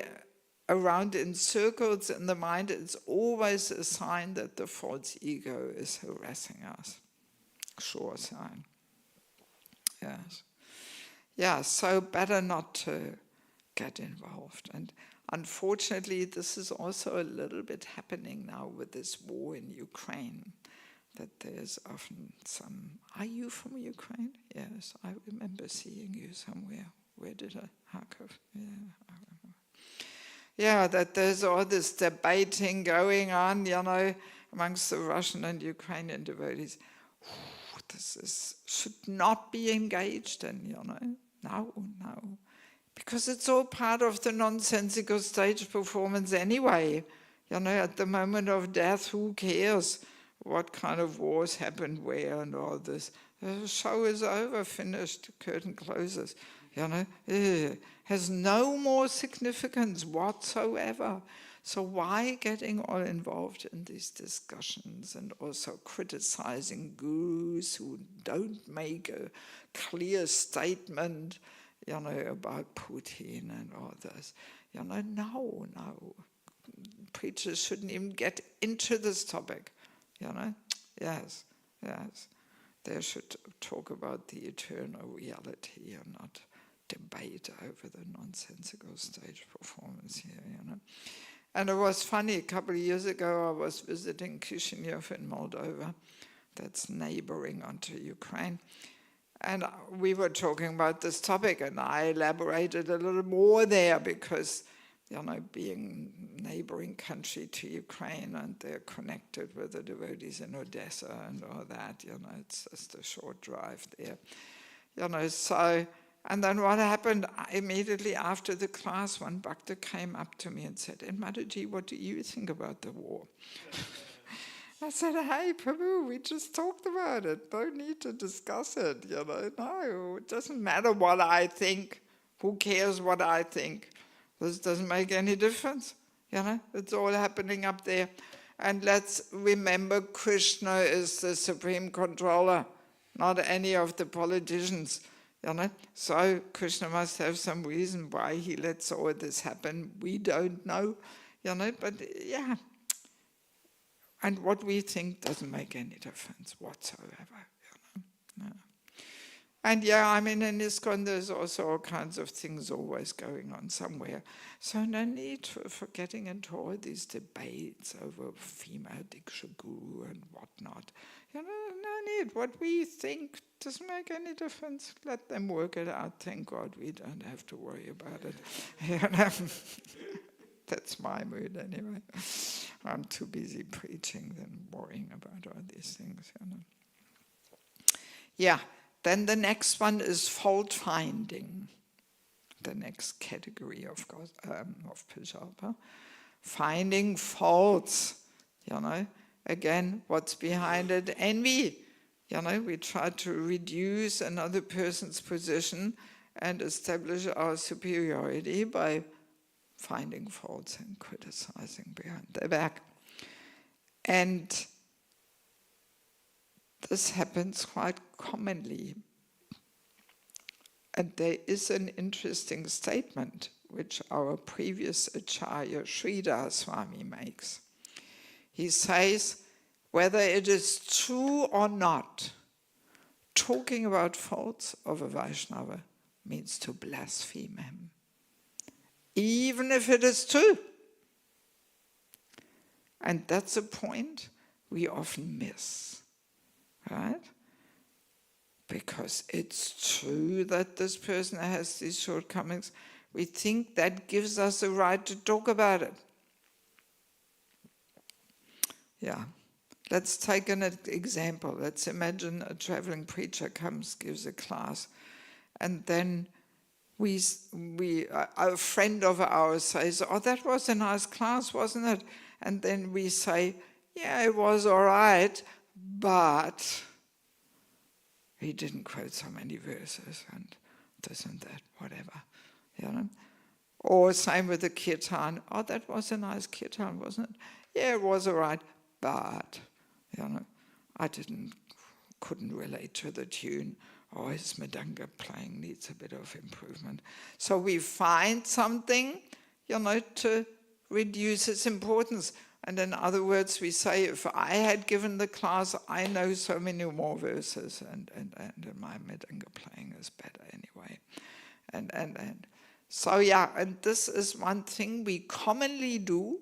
around in circles in the mind, it's always a sign that the false ego is harassing us. Sure sign. Yes. Yeah, so better not to get involved. And unfortunately, this is also a little bit happening now with this war in Ukraine, that there's often some... Are you from Ukraine? Yes, I remember seeing you somewhere. Where did I? Kharkov? Yeah, I remember. Yeah, that there's all this debating going on, amongst the Russian and Ukrainian devotees. This should not be engaged in, No. Because it's all part of the nonsensical stage performance anyway. At the moment of death, who cares what kind of wars happened where and all this? The show is over, finished, curtain closes. Has no more significance whatsoever. So why getting all involved in these discussions and also criticizing gurus who don't make a clear statement, about Putin and all this? No. Preachers shouldn't even get into this topic, Yes. They should talk about the eternal reality and not debate over the nonsensical stage performance here, And it was funny, a couple of years ago I was visiting Kishinev in Moldova, that's neighboring onto Ukraine, and we were talking about this topic, and I elaborated a little more there because, being neighboring country to Ukraine, and they're connected with the devotees in Odessa and all that, it's just a short drive there. So, and then what happened, immediately after the class, one bhakta came up to me and said, and Mataji, what do you think about the war? I said, hey, Prabhu, we just talked about it. Don't need to discuss it, No, it doesn't matter what I think. Who cares what I think? This doesn't make any difference, It's all happening up there. And let's remember, Krishna is the supreme controller, not any of the politicians, So Krishna must have some reason why he lets all this happen. We don't know, but yeah. And what we think doesn't make any difference whatsoever, No. And yeah, I mean, in ISKCON, there's also all kinds of things always going on somewhere. So no need for getting into all these debates over female Diksha-guru and whatnot. You know, no need. What we think doesn't make any difference. Let them work it out. Thank God we don't have to worry about it. You know? That's my mood anyway. I'm too busy preaching than worrying about all these things. You know? Yeah. Then the next one is fault finding. The next category of Prajqlpa. Finding faults, you know. Again, what's behind it? Envy. You know, we try to reduce another person's position and establish our superiority by finding faults and criticizing behind their back. And this happens quite commonly. And there is an interesting statement which our previous Acharya Sridhar Swami makes. He says, whether it is true or not, talking about faults of a Vaishnava means to blaspheme him. Even if it is true. And that's a point we often miss, right? Because it's true that this person has these shortcomings. We think that gives us a right to talk about it. Yeah. Let's take an example. Let's imagine a traveling preacher comes, gives a class, and then a friend of ours says, oh, that was a nice class, wasn't it? And then we say, yeah, it was all right, but he didn't quote so many verses and this and that, whatever, you know. Or same with the kirtan. Oh, that was a nice kirtan, wasn't it? Yeah, it was all right, but, you know, I couldn't relate to the tune. Or his mridanga playing needs a bit of improvement. So we find something, you know, to reduce its importance. And in other words, we say, if I had given the class, I know so many more verses, and my mridanga playing is better anyway. And so yeah, and this is one thing we commonly do,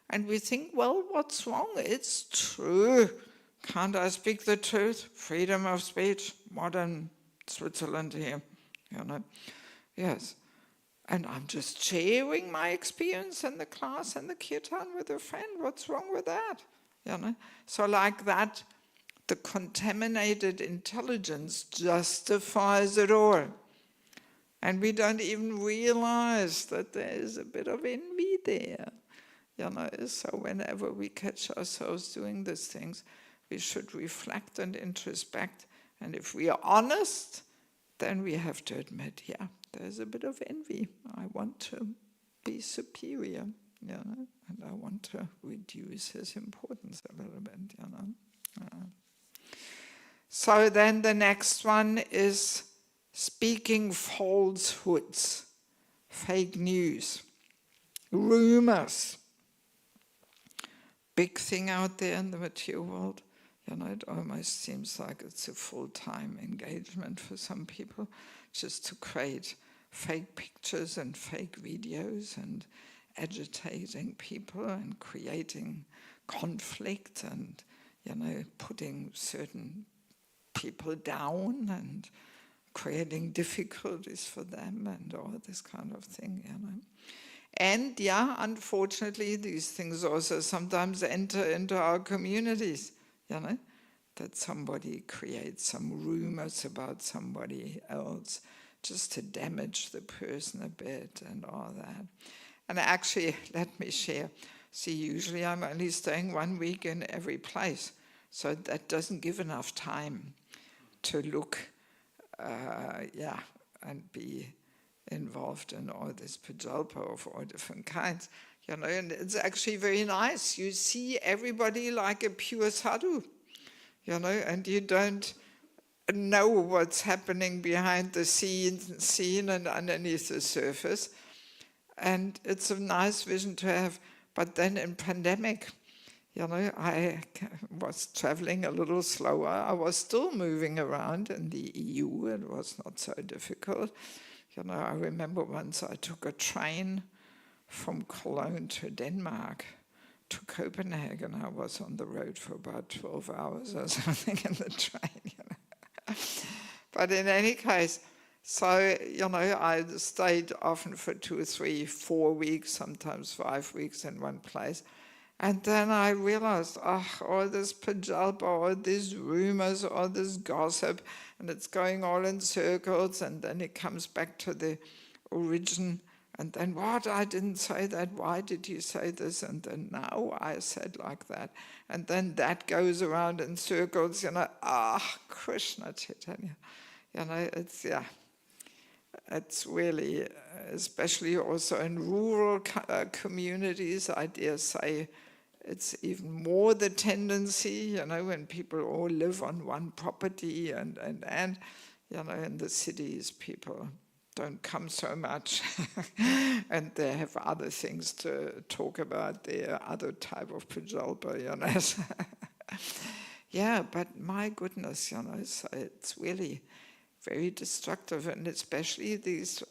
and we think, well, what's wrong? It's true. Can't I speak the truth? Freedom of speech, modern Switzerland here, you know. Yes. And I'm just sharing my experience in the class and the kirtan with a friend. What's wrong with that? You know? So like that, the contaminated intelligence justifies it all. And we don't even realize that there is a bit of envy there. You know, so whenever we catch ourselves doing these things, we should reflect and introspect. And if we are honest, then we have to admit, yeah, there's a bit of envy. I want to be superior, you know, and I want to reduce his importance a little bit, you know. So then the next one is speaking falsehoods, fake news, rumors. Big thing out there in the material world. You know, it almost seems like it's a full-time engagement for some people, just to create fake pictures and fake videos and agitating people and creating conflict and, you know, putting certain people down and creating difficulties for them and all this kind of thing, you know. And yeah, unfortunately, these things also sometimes enter into our communities. You know, that somebody creates some rumors about somebody else just to damage the person a bit and all that. And actually, let me share. See, usually I'm only staying 1 week in every place, so that doesn't give enough time to look, and be involved in all this Prajqlpa of all different kinds. You know, and it's actually very nice. You see everybody like a pure sadhu, you know, and you don't know what's happening behind the scene and underneath the surface. And it's a nice vision to have. But then in pandemic, I was traveling a little slower. I was still moving around in the EU. It was not so difficult. I remember once I took a train from Cologne to Denmark to Copenhagen. I was on the road for about 12 hours or something in the train. But in any case, so, I stayed often for 2, 3, 4 weeks, sometimes 5 weeks in one place. And then I realized, all this Prajqlpa, all these rumors, all this gossip, and it's going all in circles, and then it comes back to the origin. And then, what, I didn't say that, why did you say this? And then now I said like that. And then that goes around in circles, Krishna Chaitanya. It's really, especially also in rural communities, I dare say, it's even more the tendency, when people all live on one property and in the cities people don't come so much and they have other things to talk about. There are other type of Prajqlpa, Yeah, but my goodness, so it's really very destructive, and especially these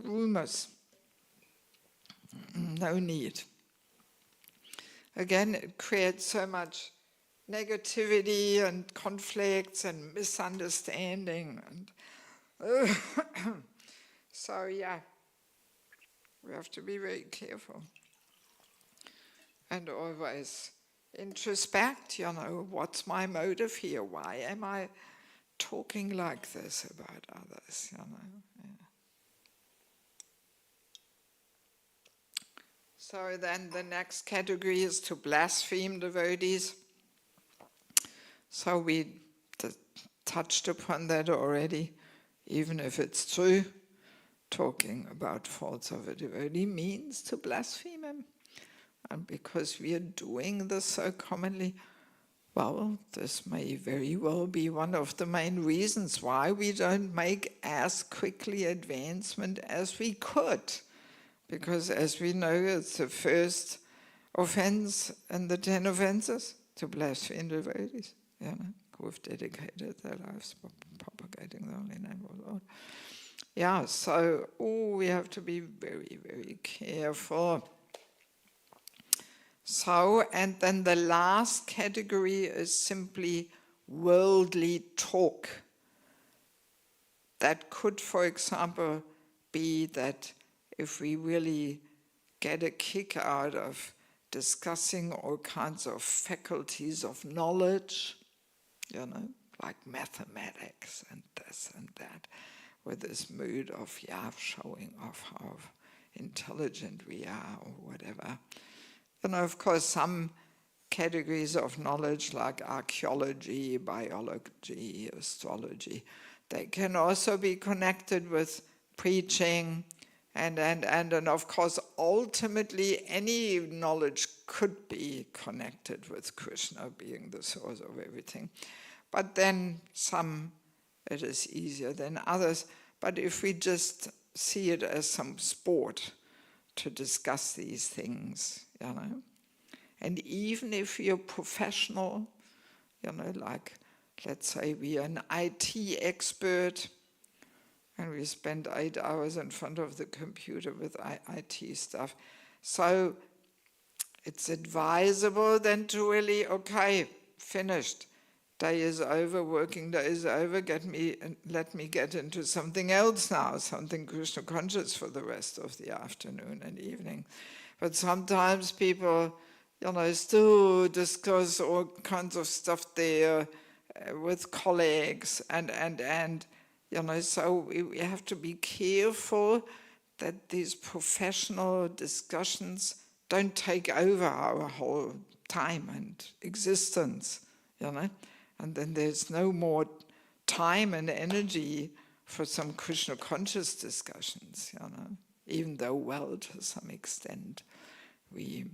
rumors. No need. Again, it creates so much negativity and conflicts and misunderstanding. And so, we have to be very careful. And always introspect, what's my motive here? Why am I talking like this about others, So then the next category is to blaspheme devotees. So we touched upon that already, even if it's true. Talking about faults of a devotee means to blaspheme him. And because we are doing this so commonly, well, this may very well be one of the main reasons why we don't make as quickly advancement as we could. Because as we know, it's the first offense in the 10 offenses to blaspheme devotees, who have dedicated their lives propagating the holy name of the Lord. So we have to be very, very careful. So, and then the last category is simply worldly talk. That could, for example, be that if we really get a kick out of discussing all kinds of faculties of knowledge, like mathematics and this and that, with this mood of, showing off how intelligent we are or whatever. Of course, some categories of knowledge like archaeology, biology, astrology, they can also be connected with preaching, and of course, ultimately, any knowledge could be connected with Krishna being the source of everything. But then some, it is easier than others. But if we just see it as some sport to discuss these things, and even if you're professional, like, let's say we are an IT expert, and we spend 8 hours in front of the computer with IT stuff. So it's advisable then to really, finished. Day is over, working day is over, let me get into something else now, something Krishna conscious for the rest of the afternoon and evening. But sometimes people, still discuss all kinds of stuff there with colleagues and so we have to be careful that these professional discussions don't take over our whole time and existence, and then there's no more time and energy for some Krishna conscious discussions, even though, well, to some extent, we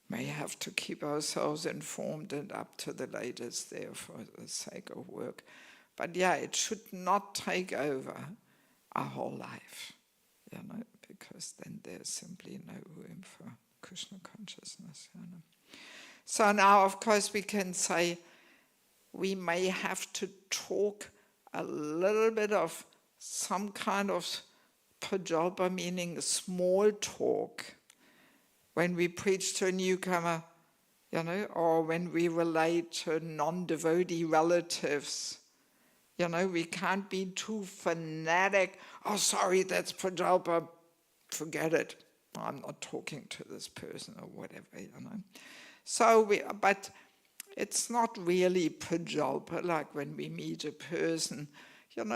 may have to keep ourselves informed and up to the latest there for the sake of work. But it should not take over our whole life, because then there's simply no room for Krishna consciousness. So now, of course, we can say we may have to talk a little bit of some kind of Prajqlpa, meaning small talk, when we preach to a newcomer, or when we relate to non-devotee relatives. We can't be too fanatic. Oh, sorry, that's Prajqlpa. Forget it. I'm not talking to this person or whatever, So but it's not really Prajqlpa, like when we meet a person,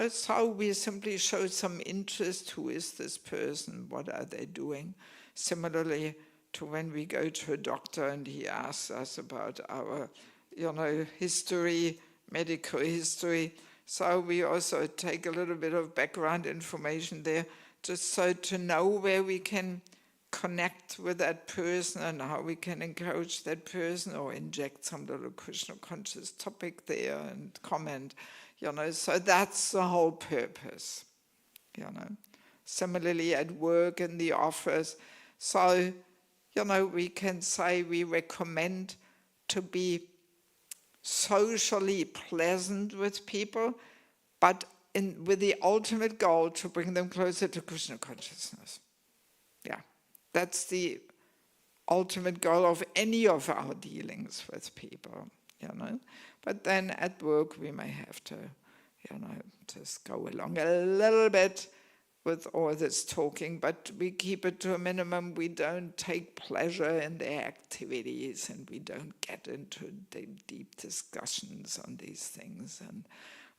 so we simply show some interest. Who is this person? What are they doing? Similarly to when we go to a doctor and he asks us about our, history, medical history. So we also take a little bit of background information there, just so to know where we can connect with that person and how we can encourage that person or inject some little Krishna conscious topic there and comment, so that's the whole purpose, Similarly at work, in the office, so, we can say we recommend to be socially pleasant with people, but with the ultimate goal to bring them closer to Krishna consciousness. Yeah, that's the ultimate goal of any of our dealings with people, But then at work we may have to, just go along a little bit with all this talking, but we keep it to a minimum. We don't take pleasure in their activities, and we don't get into deep discussions on these things, and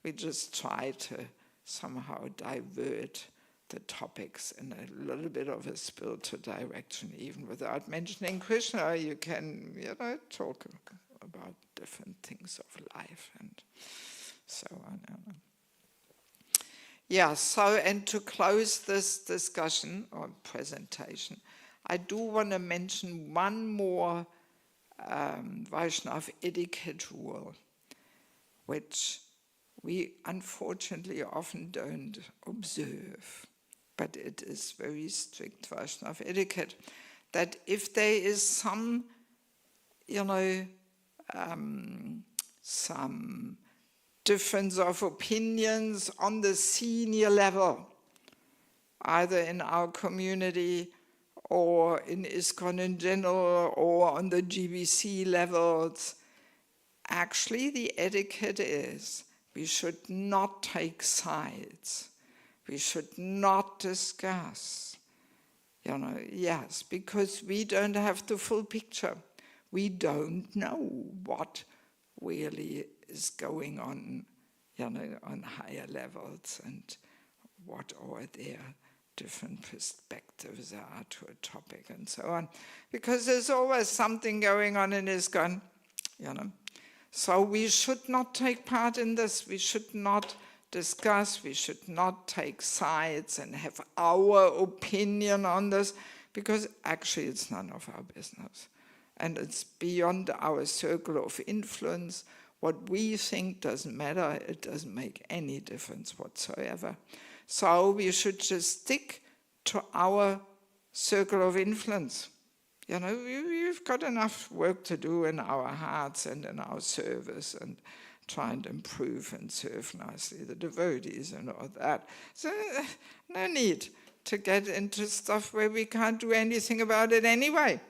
we just try to somehow divert the topics in a little bit of a spiritual direction. Even without mentioning Krishna, you can, talk about different things of life and so on. Yeah, so, and to close this discussion or presentation, I do want to mention one more Vaishnava etiquette rule, which we unfortunately often don't observe, but it is very strict Vaishnava etiquette, that if there is some, some difference of opinions on the senior level, either in our community or in ISKCON in general or on the GBC levels, actually the etiquette is we should not take sides. We should not discuss. Yes, because we don't have the full picture. We don't know what really is going on, on higher levels, and what all their different perspectives are to a topic and so on. Because there's always something going on in ISKCON, So we should not take part in this. We should not discuss. We should not take sides and have our opinion on this, because actually it's none of our business. And it's beyond our circle of influence. What we think doesn't matter. It doesn't make any difference whatsoever. So we should just stick to our circle of influence. We've got enough work to do in our hearts and in our service, and try and improve and serve nicely the devotees and all that. So no need to get into stuff where we can't do anything about it anyway.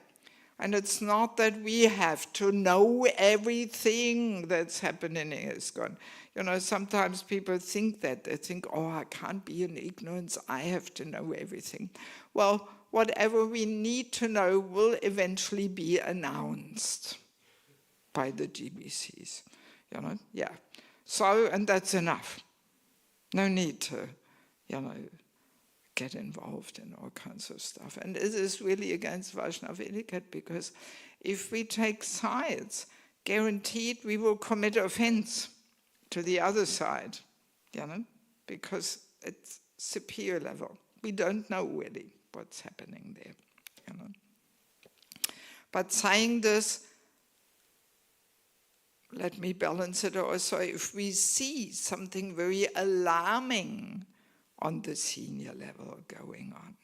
And it's not that we have to know everything that's happening in ISKCON. Sometimes people think that. They think, oh, I can't be in ignorance. I have to know everything. Well, whatever we need to know will eventually be announced by the GBCs. Yeah. So, and that's enough. No need to, get involved in all kinds of stuff. And it is really against Vaishnava etiquette, because if we take sides, guaranteed we will commit offense to the other side, because it's superior level. We don't know really what's happening there, But saying this, let me balance it also. If we see something very alarming on the senior level going on,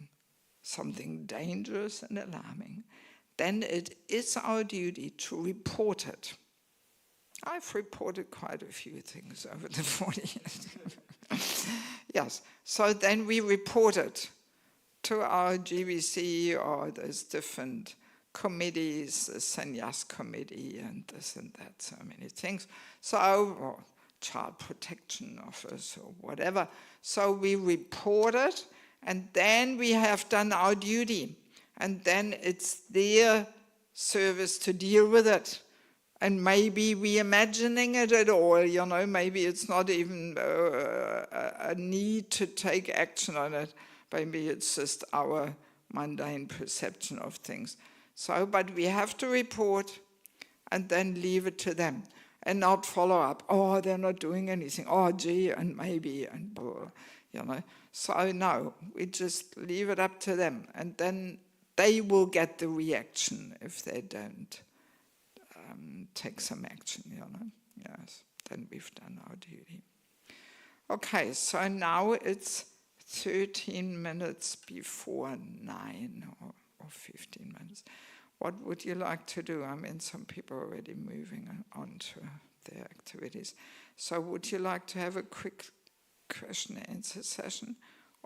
something dangerous and alarming, then it is our duty to report it. I've reported quite a few things over the 40 years. Yes, so then we report it to our GBC, or there's different committees, the Sannyas committee and this and that, so many things. So, or child protection office or whatever. So we report it, and then we have done our duty. And then it's their service to deal with it. And maybe we imagining it at all, you know, maybe it's not even a need to take action on it. Maybe it's just our mundane perception of things. So, but we have to report and then leave it to them and not follow up. Oh, they're not doing anything. Oh, gee, and maybe, and blah, you know. So no, we just leave it up to them, and then they will get the reaction if they don't take some action, you know. Yes, then we've done our duty. Okay, so now it's 13 minutes before 9 or 15 minutes. What would you like to do? I mean, some people are already moving on to their activities. So would you like to have a quick question and answer session?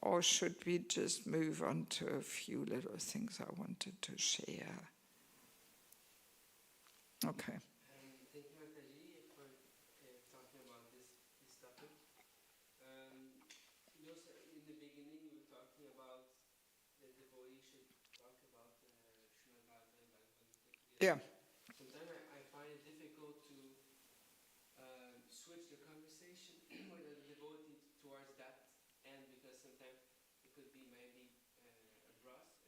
Or should we just move on to a few little things I wanted to share? Okay. Thank you, Mataji, for talking about this topic. You know, in the beginning, you were talking about the devotee should talk about Srimad Bhagavatam and Bhagavad Gita. Yeah. Sometimes I find it difficult to switch the conversation with a devotee towards that end, because sometimes it could be maybe abrupt,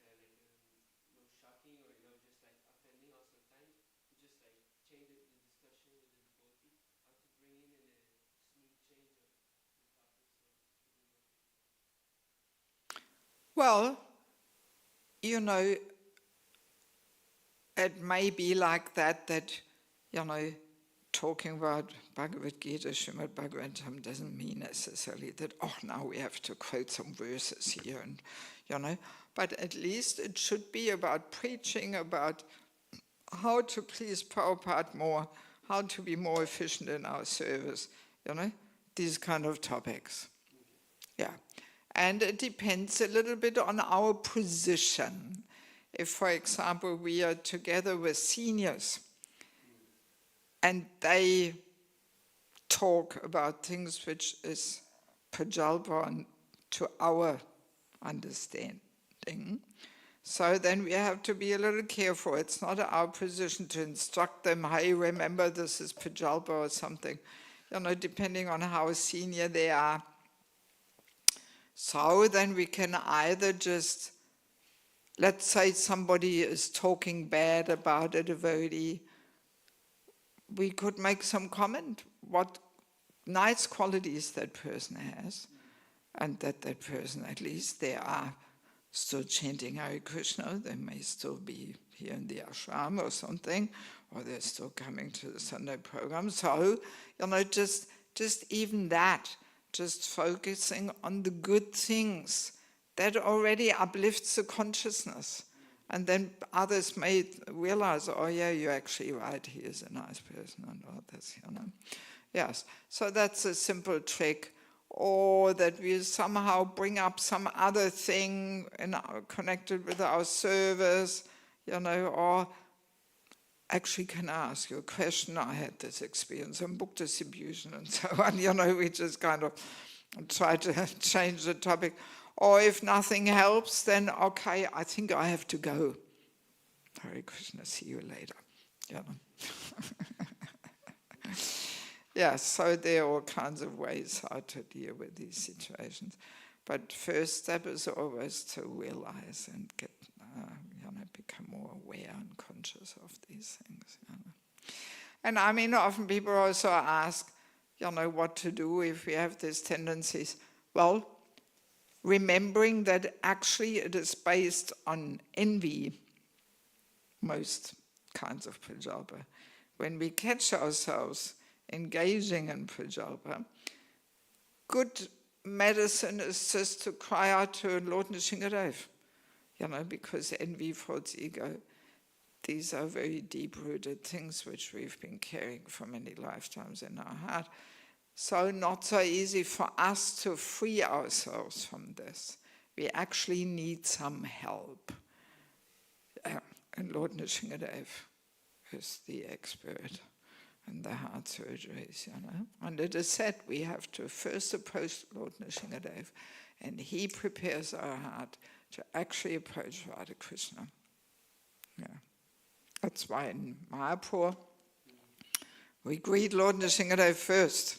shocking, or just like offending. Or sometimes you just like change the discussion with the devotee, how to bring in a smooth change of the topic. Well, you know, it may be like that, you know, talking about Bhagavad Gita, Srimad Bhagavatam doesn't mean necessarily that, oh, now we have to quote some verses here, and, you know, but at least it should be about preaching, about how to please Prabhupada more, how to be more efficient in our service, you know, these kind of topics. Yeah. And it depends a little bit on our position. If, for example, we are together with seniors and they talk about things which is Prajqlpa to our understanding, so then we have to be a little careful. It's not our position to instruct them, hey, remember this is Prajqlpa or something, you know, depending on how senior they are. So then we can either just, let's say somebody is talking bad about a devotee, we could make some comment what nice qualities that person has, and that person, at least they are still chanting Hare Krishna, they may still be here in the ashram or something, or they're still coming to the Sunday program. So, you know, just even that, just focusing on the good things, that already uplifts the consciousness. And then others may realize, oh yeah, you're actually right, he is a nice person and all this, you know. Yes, so that's a simple trick. Or that we somehow bring up some other thing connected with our service, you know, or actually can I ask you a question? I had this experience in book distribution and so on, you know, we just kind of try to change the topic. Or if nothing helps, then okay, I think I have to go. Hare Krishna, see you later, you know. Yeah, so there are all kinds of ways how to deal with these situations. But first step is always to realize and get, become more aware and conscious of these things. You know. And I mean, often people also ask, you know, what to do if we have these tendencies. Well, remembering that actually it is based on envy, most kinds of Prajqlpa. When we catch ourselves engaging in Prajqlpa, good medicine is just to cry out to Lord Nrsingadev, you know, because envy, false ego, these are very deep-rooted things which we've been carrying for many lifetimes in our heart. So not so easy for us to free ourselves from this. We actually need some help. And Lord Nishingadev is the expert in the heart surgeries, you know. And it is said we have to first approach Lord Nishingadev, and he prepares our heart to actually approach Radha Krishna. Yeah. That's why in Mayapur we greet Lord Nishingadev first,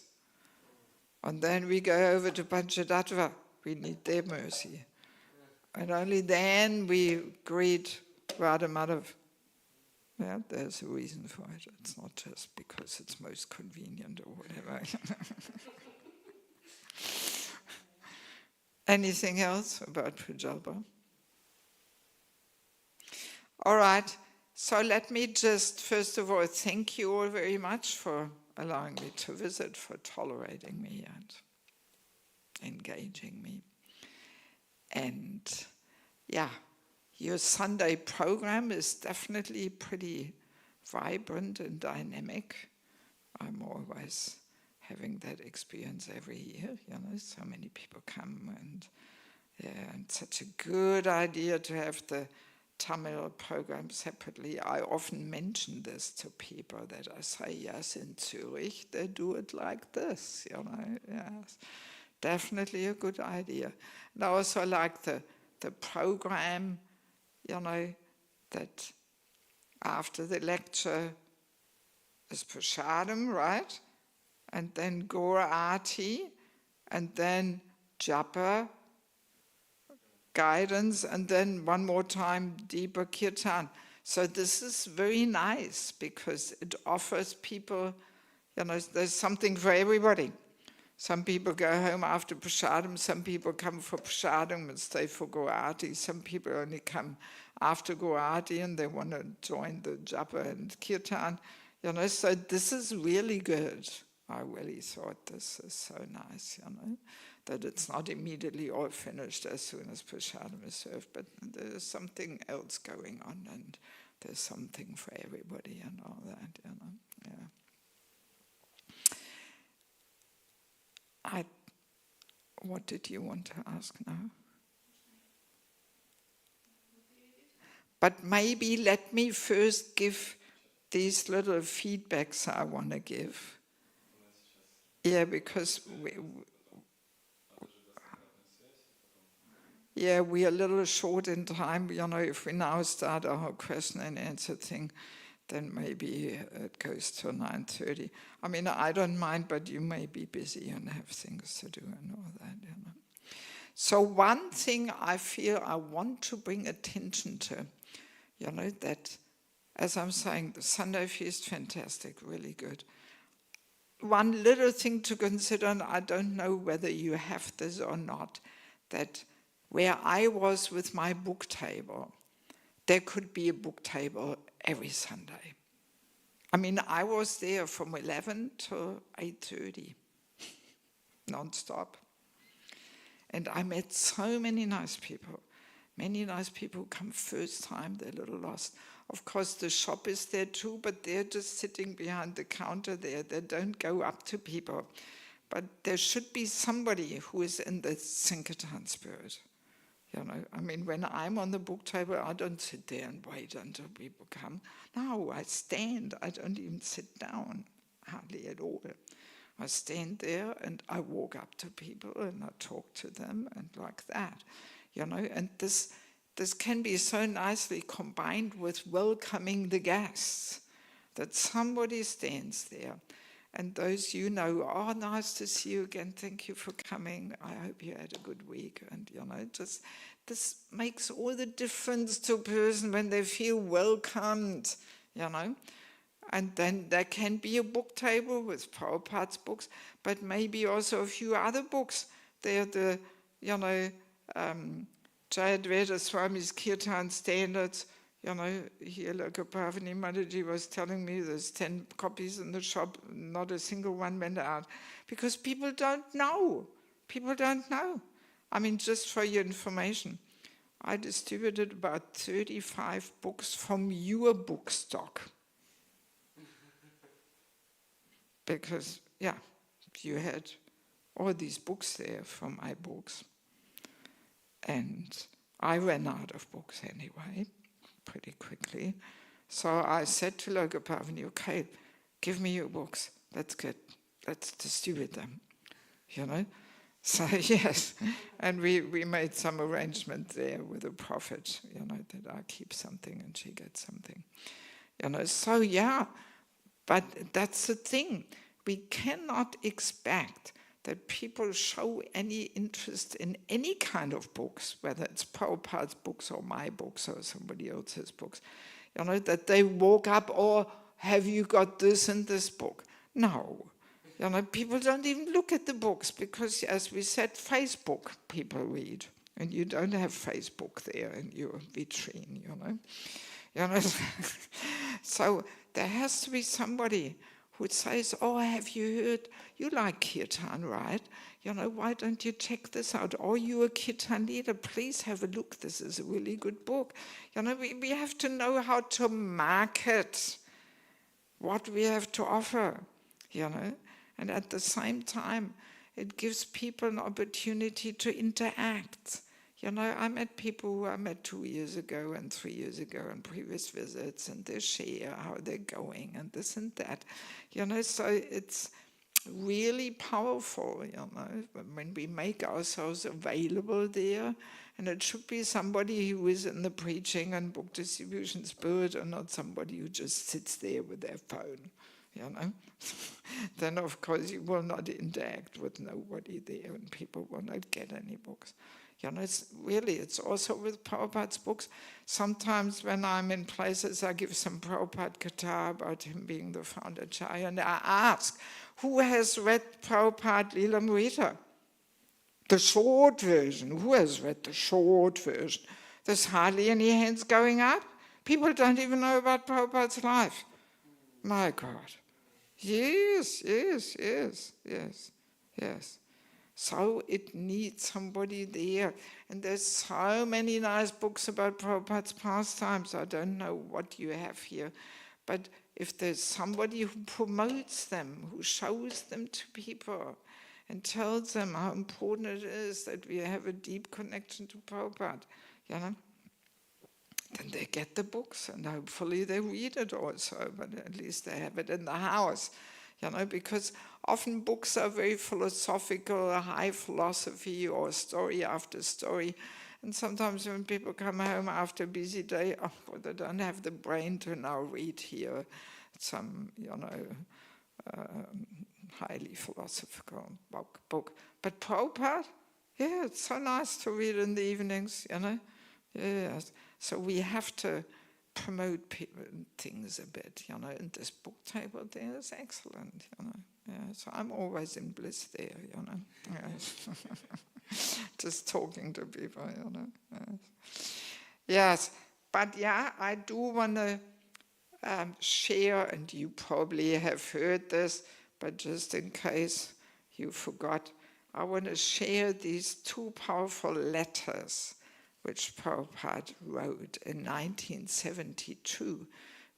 and then we go over to Panchatattva. We need their mercy. And only then we greet Radha Madhav. Yeah, there's a reason for it. It's not just because it's most convenient or whatever. Anything else about Prajqlpa? All right, so let me just, first of all, thank you all very much for allowing me to visit, for tolerating me and engaging me. And yeah, your Sunday program is definitely pretty vibrant and dynamic. I'm always having that experience every year, you know, so many people come, and yeah, and such a good idea to have the Tamil program separately. I often mention this to people, that I say, yes, in Zurich they do it like this, you know, yes. Definitely a good idea. And I also like the program, you know, that after the lecture is Prasadam, right? And then Gora Arti, and then Japa, guidance, and then one more time deeper Kirtan. So this is very nice because it offers people, you know, there's something for everybody. Some people go home after Prasadam, some people come for Prasadam and stay for Goarati, some people only come after Goarati and they want to join the Japa and Kirtan. You know, so this is really good. I really thought this is so nice, you know, that it's not immediately all finished as soon as Prasadam is served, but there's something else going on and there's something for everybody and all that, you know, yeah. What did you want to ask now? But maybe let me first give these little feedbacks I want to give. Yeah, because we are a little short in time. You know, if we now start our question and answer thing, then maybe it goes to 9:30. I mean, I don't mind, but you may be busy and have things to do and all that, you know. So one thing I feel I want to bring attention to, you know, that, as I'm saying, the Sunday feast, fantastic, really good. One little thing to consider, and I don't know whether you have this or not, that where I was with my book table, there could be a book table every Sunday. I mean, I was there from 11 to 8:30, non-stop. And I met so many nice people. Many nice people who come first time, they're a little lost. Of course, the shop is there too, but they're just sitting behind the counter there. They don't go up to people. But there should be somebody who is in the Sankirtan spirit. You know, I mean, when I'm on the book table, I don't sit there and wait until people come. No, I stand. I don't even sit down, hardly at all. I stand there and I walk up to people and I talk to them and like that. You know, and this can be so nicely combined with welcoming the guests, that somebody stands there. And those you know, oh, nice to see you again, thank you for coming, I hope you had a good week. And, you know, just this makes all the difference to a person when they feel welcomed, you know. And then there can be a book table with Prabhupada's books, but maybe also a few other books. They're the, you know, Jayadvaita Swami's Kirtan standards. You know, here Lokapavani Mataji was telling me there's 10 copies in the shop, not a single one went out. Because people don't know. People don't know. I mean, just for your information, I distributed about 35 books from your book stock. Because, yeah, you had all these books there from my books. And I ran out of books anyway, pretty quickly. So I said to local Pavani, okay, give me your books. Let's distribute them, you know. So yes, and we made some arrangement there with a prophet, you know, that I keep something and she gets something, you know. So yeah, but that's the thing. We cannot expect that people show any interest in any kind of books, whether it's Prabhupada's books or my books or somebody else's books, you know, that they walk up, or have you got this in this book? No. You know, people don't even look at the books because, as we said, Facebook people read, and you don't have Facebook there in your vitrine, you know. You know, so there has to be somebody who says, oh, have you heard, you like Kirtan, right? You know, why don't you check this out? Or you're a Kirtan leader, please have a look. This is a really good book. You know, we have to know how to market what we have to offer, you know. And at the same time, it gives people an opportunity to interact. You know, I met people who I met 2 years ago and 3 years ago on previous visits, and they share how they're going and this and that. You know, so it's really powerful, you know, when we make ourselves available there. And it should be somebody who is in the preaching and book distribution spirit, and not somebody who just sits there with their phone, you know. Then of course you will not interact with nobody there, and people will not get any books. You know, it's also with Prabhupada's books. Sometimes when I'm in places, I give some Prabhupada Katha about him being the founder Acharya, and I ask, who has read Prabhupada Lilamrita? The short version. Who has read the short version? There's hardly any hands going up. People don't even know about Prabhupada's life. My God. Yes. So it needs somebody there. And there's so many nice books about Prabhupada's pastimes. I don't know what you have here. But if there's somebody who promotes them, who shows them to people, and tells them how important it is that we have a deep connection to Prabhupada, you know, then they get the books, and hopefully they read it also, but at least they have it in the house, you know, because often books are very philosophical, high philosophy, or story after story. And sometimes when people come home after a busy day, they don't have the brain to now read here some, you know, highly philosophical book. But Prabhupada, yeah, it's so nice to read in the evenings, you know. Yes. So we have to promote things a bit, you know. And this book table there is excellent, you know. Yeah, so I'm always in bliss there, you know. Yes. Just talking to people, you know. Yes. But yeah, I do want to share, and you probably have heard this, but just in case you forgot, I want to share these two powerful letters which Prabhupada wrote in 1972,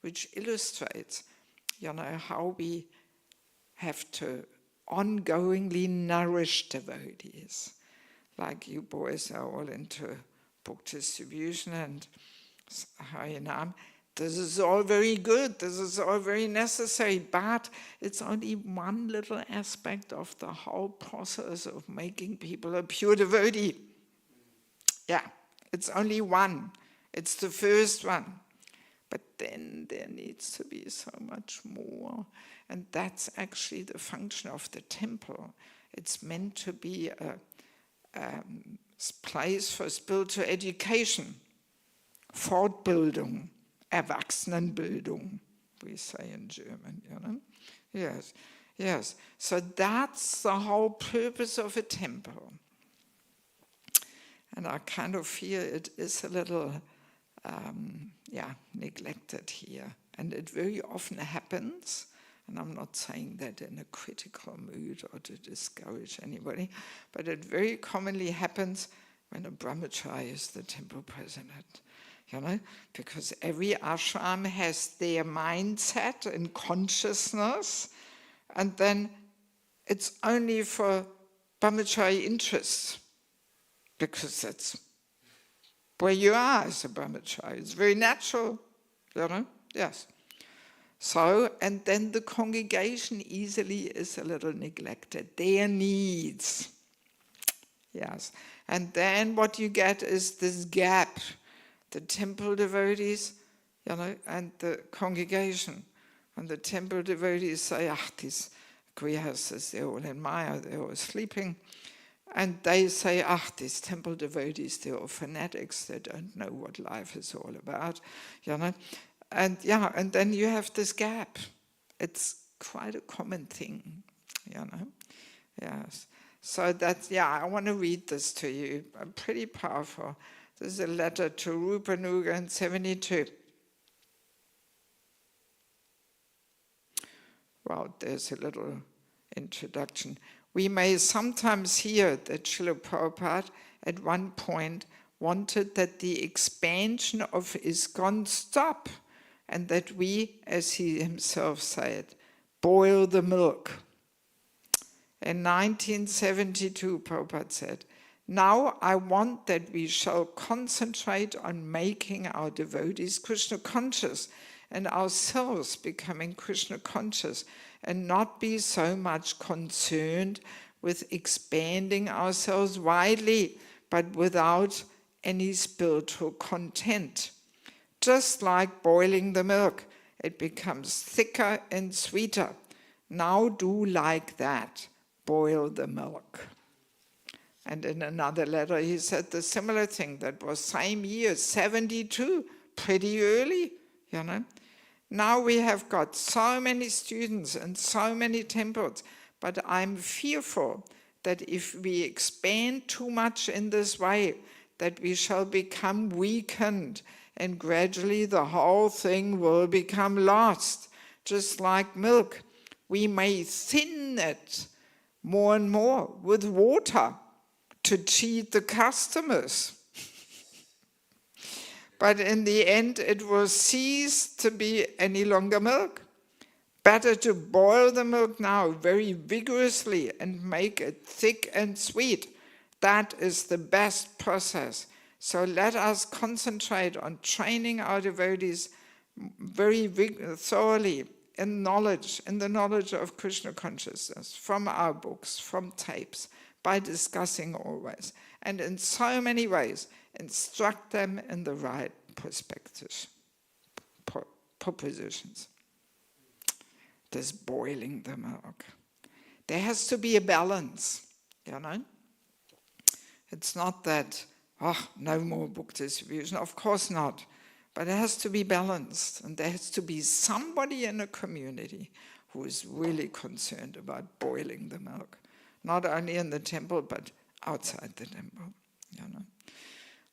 which illustrates, you know, how we have to ongoingly nourish devotees. Like you boys are all into book distribution and Harinam. This is all very good, this is all very necessary, but it's only one little aspect of the whole process of making people a pure devotee. Yeah, it's only one. It's the first one. But then there needs to be so much more. And that's actually the function of the temple. It's meant to be a place for spiritual education, Fortbildung, Erwachsenenbildung, we say in German, you know. Yes. So that's the whole purpose of a temple. And I kind of feel it is a little, neglected here. And it very often happens, and I'm not saying that in a critical mood or to discourage anybody, but it very commonly happens when a brahmachari is the temple president, because every ashram has their mindset and consciousness, and then it's only for brahmachari interests, because that's where you are as a brahmachari. It's very natural, yes. So, and then the congregation easily is a little neglected. Their needs, yes. And then what you get is this gap, the temple devotees, and the congregation. And the temple devotees say, these grihastas, they're all in Maya, they're all sleeping. And they say, these temple devotees, they're all fanatics, they don't know what life is all about, And and then you have this gap. It's quite a common thing, Yes. So that's, I want to read this to you. Pretty powerful. This is a letter to Rupanuga in 72. Well, there's a little introduction. We may sometimes hear that Srila Prabhupada at one point wanted that the expansion of ISKCON stop, and that we, as he himself said, boil the milk. In 1972, Prabhupada said, now I want that we shall concentrate on making our devotees Krishna conscious and ourselves becoming Krishna conscious, and not be so much concerned with expanding ourselves widely, but without any spiritual content. Just like boiling the milk, it becomes thicker and sweeter. Now do like that, boil the milk. And in another letter he said the similar thing. That was same year, 72, pretty early, Now we have got so many students and so many temples, but I'm fearful that if we expand too much in this way, that we shall become weakened, and gradually the whole thing will become lost. Just like milk, we may thin it more and more with water to cheat the customers. But in the end, it will cease to be any longer milk. Better to boil the milk now very vigorously and make it thick and sweet. That is the best process. So let us concentrate on training our devotees very thoroughly in the knowledge of Krishna consciousness, from our books, from tapes, by discussing always. And in so many ways, instruct them in the right perspectives, propositions. This boiling the milk. There has to be a balance, It's not that, no more book distribution. Of course not. But it has to be balanced. And there has to be somebody in a community who is really concerned about boiling the milk. Not only in the temple, but outside the temple.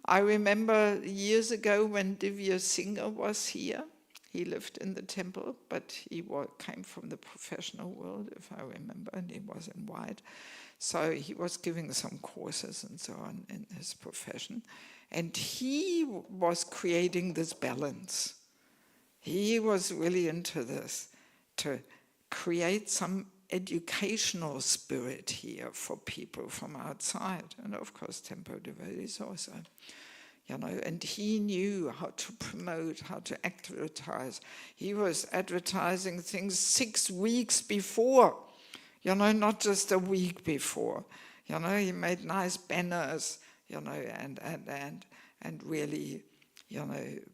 I remember years ago when Divya Singh was here. He lived in the temple, but he came from the professional world, if I remember, and he was in white. So he was giving some courses and so on in his profession. And he was creating this balance. He was really into this, to create some educational spirit here for people from outside. And of course, temple devotees also. And he knew how to promote, how to advertise. He was advertising things 6 weeks before, not just a week before. He made nice banners, and really,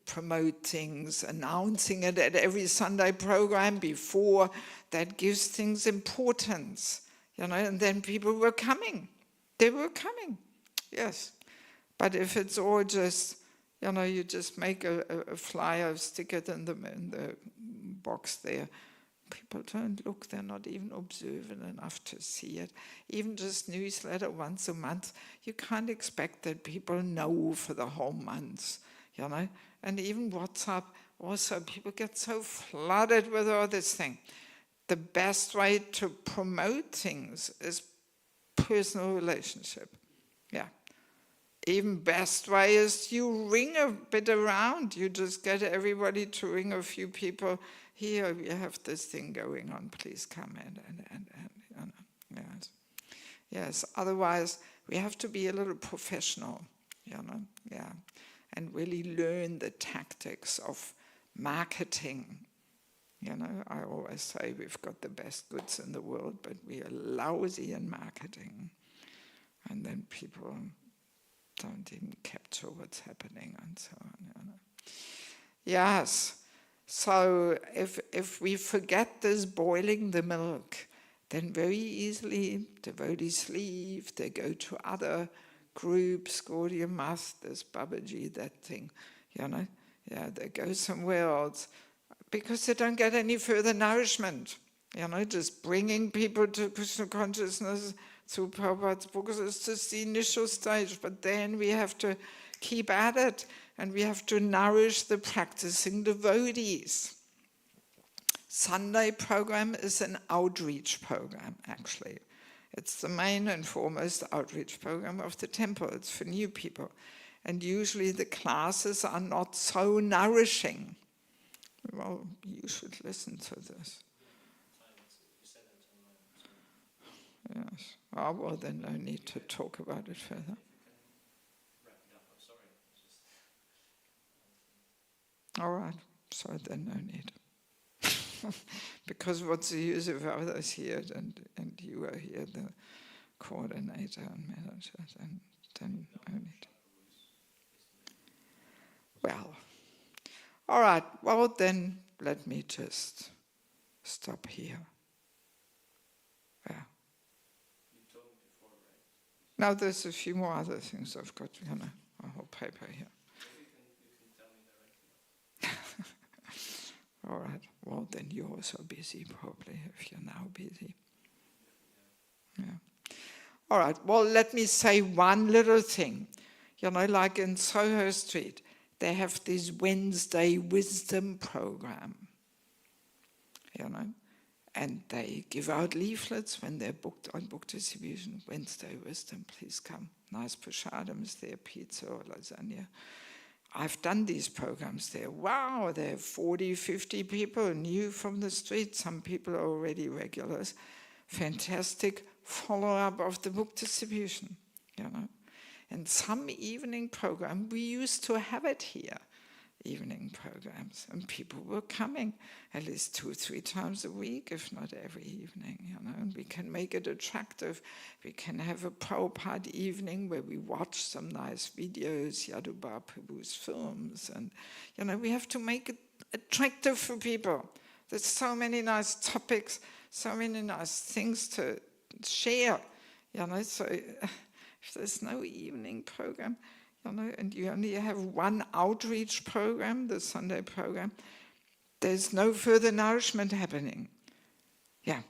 promote things, announcing it at every Sunday program before. That gives things importance, and then people were coming. They were coming, yes. But if it's all just, you just make a flyer, stick it in the box there, people don't look, they're not even observant enough to see it. Even just newsletter once a month, you can't expect that people know for the whole month, And even WhatsApp, also people get so flooded with all this thing. The best way to promote things is personal relationship. Yeah. even best way is you ring a bit around. You just get everybody to ring a few people. Here we have this thing going on. Please come in and you know, yes, yes. Otherwise, we have to be a little professional, you know, yeah, and really learn the tactics of marketing. You know, I always say we've got the best goods in the world, but we are lousy in marketing, and then people don't even capture what's happening and so on. You know. Yes, so if we forget this boiling the milk, then very easily devotees leave, they go to other groups, Gaudiya Math, this Babaji, that thing, you know, yeah, they go somewhere else because they don't get any further nourishment. You know, just bringing people to Krishna consciousness through Prabhupada's books is just the initial stage, but then we have to keep at it and we have to nourish the practicing devotees. Sunday program is an outreach program, actually. It's the main and foremost outreach program of the temple. It's for new people. And usually the classes are not so nourishing. Well, you should listen to this. Yes. Oh, well, then no need to talk about it further. All right. So then no need. Because what's the use of others here and you are here, the coordinator and manager, then no need. Well, all right. Well, then let me just stop here. Yeah. Now there's a few more other things I've got, you know, a whole paper here. All right. Well, then you're also busy, probably, if you're now busy. Yeah. All right. Well, let me say one little thing. You know, like in Soho Street, they have this Wednesday wisdom program. You know, and they give out leaflets when they're booked on book distribution. Wednesday wisdom, please come. Nice prasadam is there, pizza or lasagna. I've done these programs there. Wow, there are 40, 50 people new from the street. Some people are already regulars. Fantastic follow-up of the book distribution, you know. And some evening program, we used to have it here, evening programs, and people were coming at least 2 or 3 times a week, if not every evening, you know, and we can make it attractive. We can have a Prabhupada evening where we watch some nice videos, Yadubha Prabhu's films, and, you know, we have to make it attractive for people. There's so many nice topics, so many nice things to share, you know, so if there's no evening program, you know, and you only have one outreach program, the Sunday program, there's no further nourishment happening. Yeah,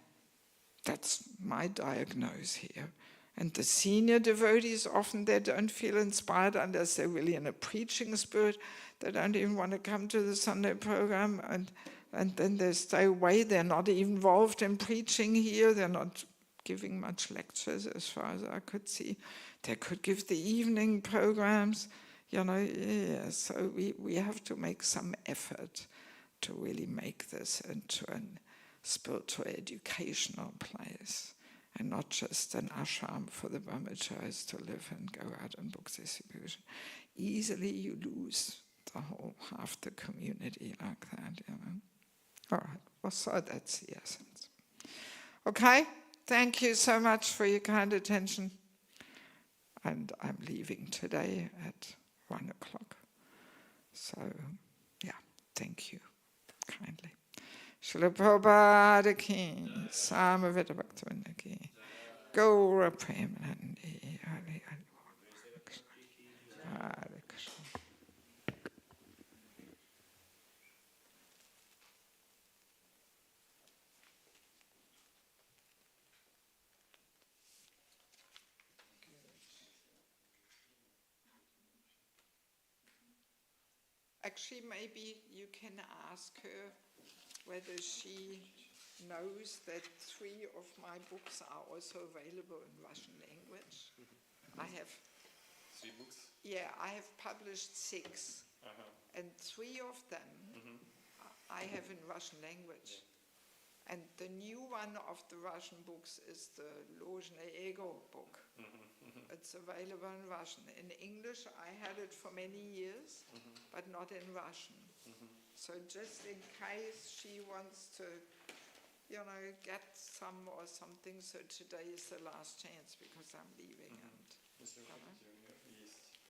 that's my diagnosis here. And the senior devotees, often they don't feel inspired unless they're really in a preaching spirit. They don't even want to come to the Sunday program, and then they stay away. They're not involved in preaching here. They're not giving much lectures as far as I could see. They could give the evening programs, you know, yeah. So we have to make some effort to really make this into a spiritual educational place and not just an ashram for the brahmacharis to live and go out on book distribution. Easily you lose the whole half the community like that, you know. All right, well, so that's the essence. Okay, thank you so much for your kind attention. And I'm leaving today at 1 o'clock. So, yeah, thank you kindly. Srila Prabhupada ki, Samaveta Bhaktivinoda ki, Gaura Premanandi, Hare Krishna. Actually, maybe you can ask her whether she knows that 3 of my books are also available in Russian language. I have 3 books. Yeah, I have published 6, and 3 of them I have in Russian language. And the new one of the Russian books is the Ложное Ego book. It's available in Russian. In English, I had it for many years, but not in Russian. So just in case she wants to, you know, get some or something, so today is the last chance because I'm leaving. And Mr. you know.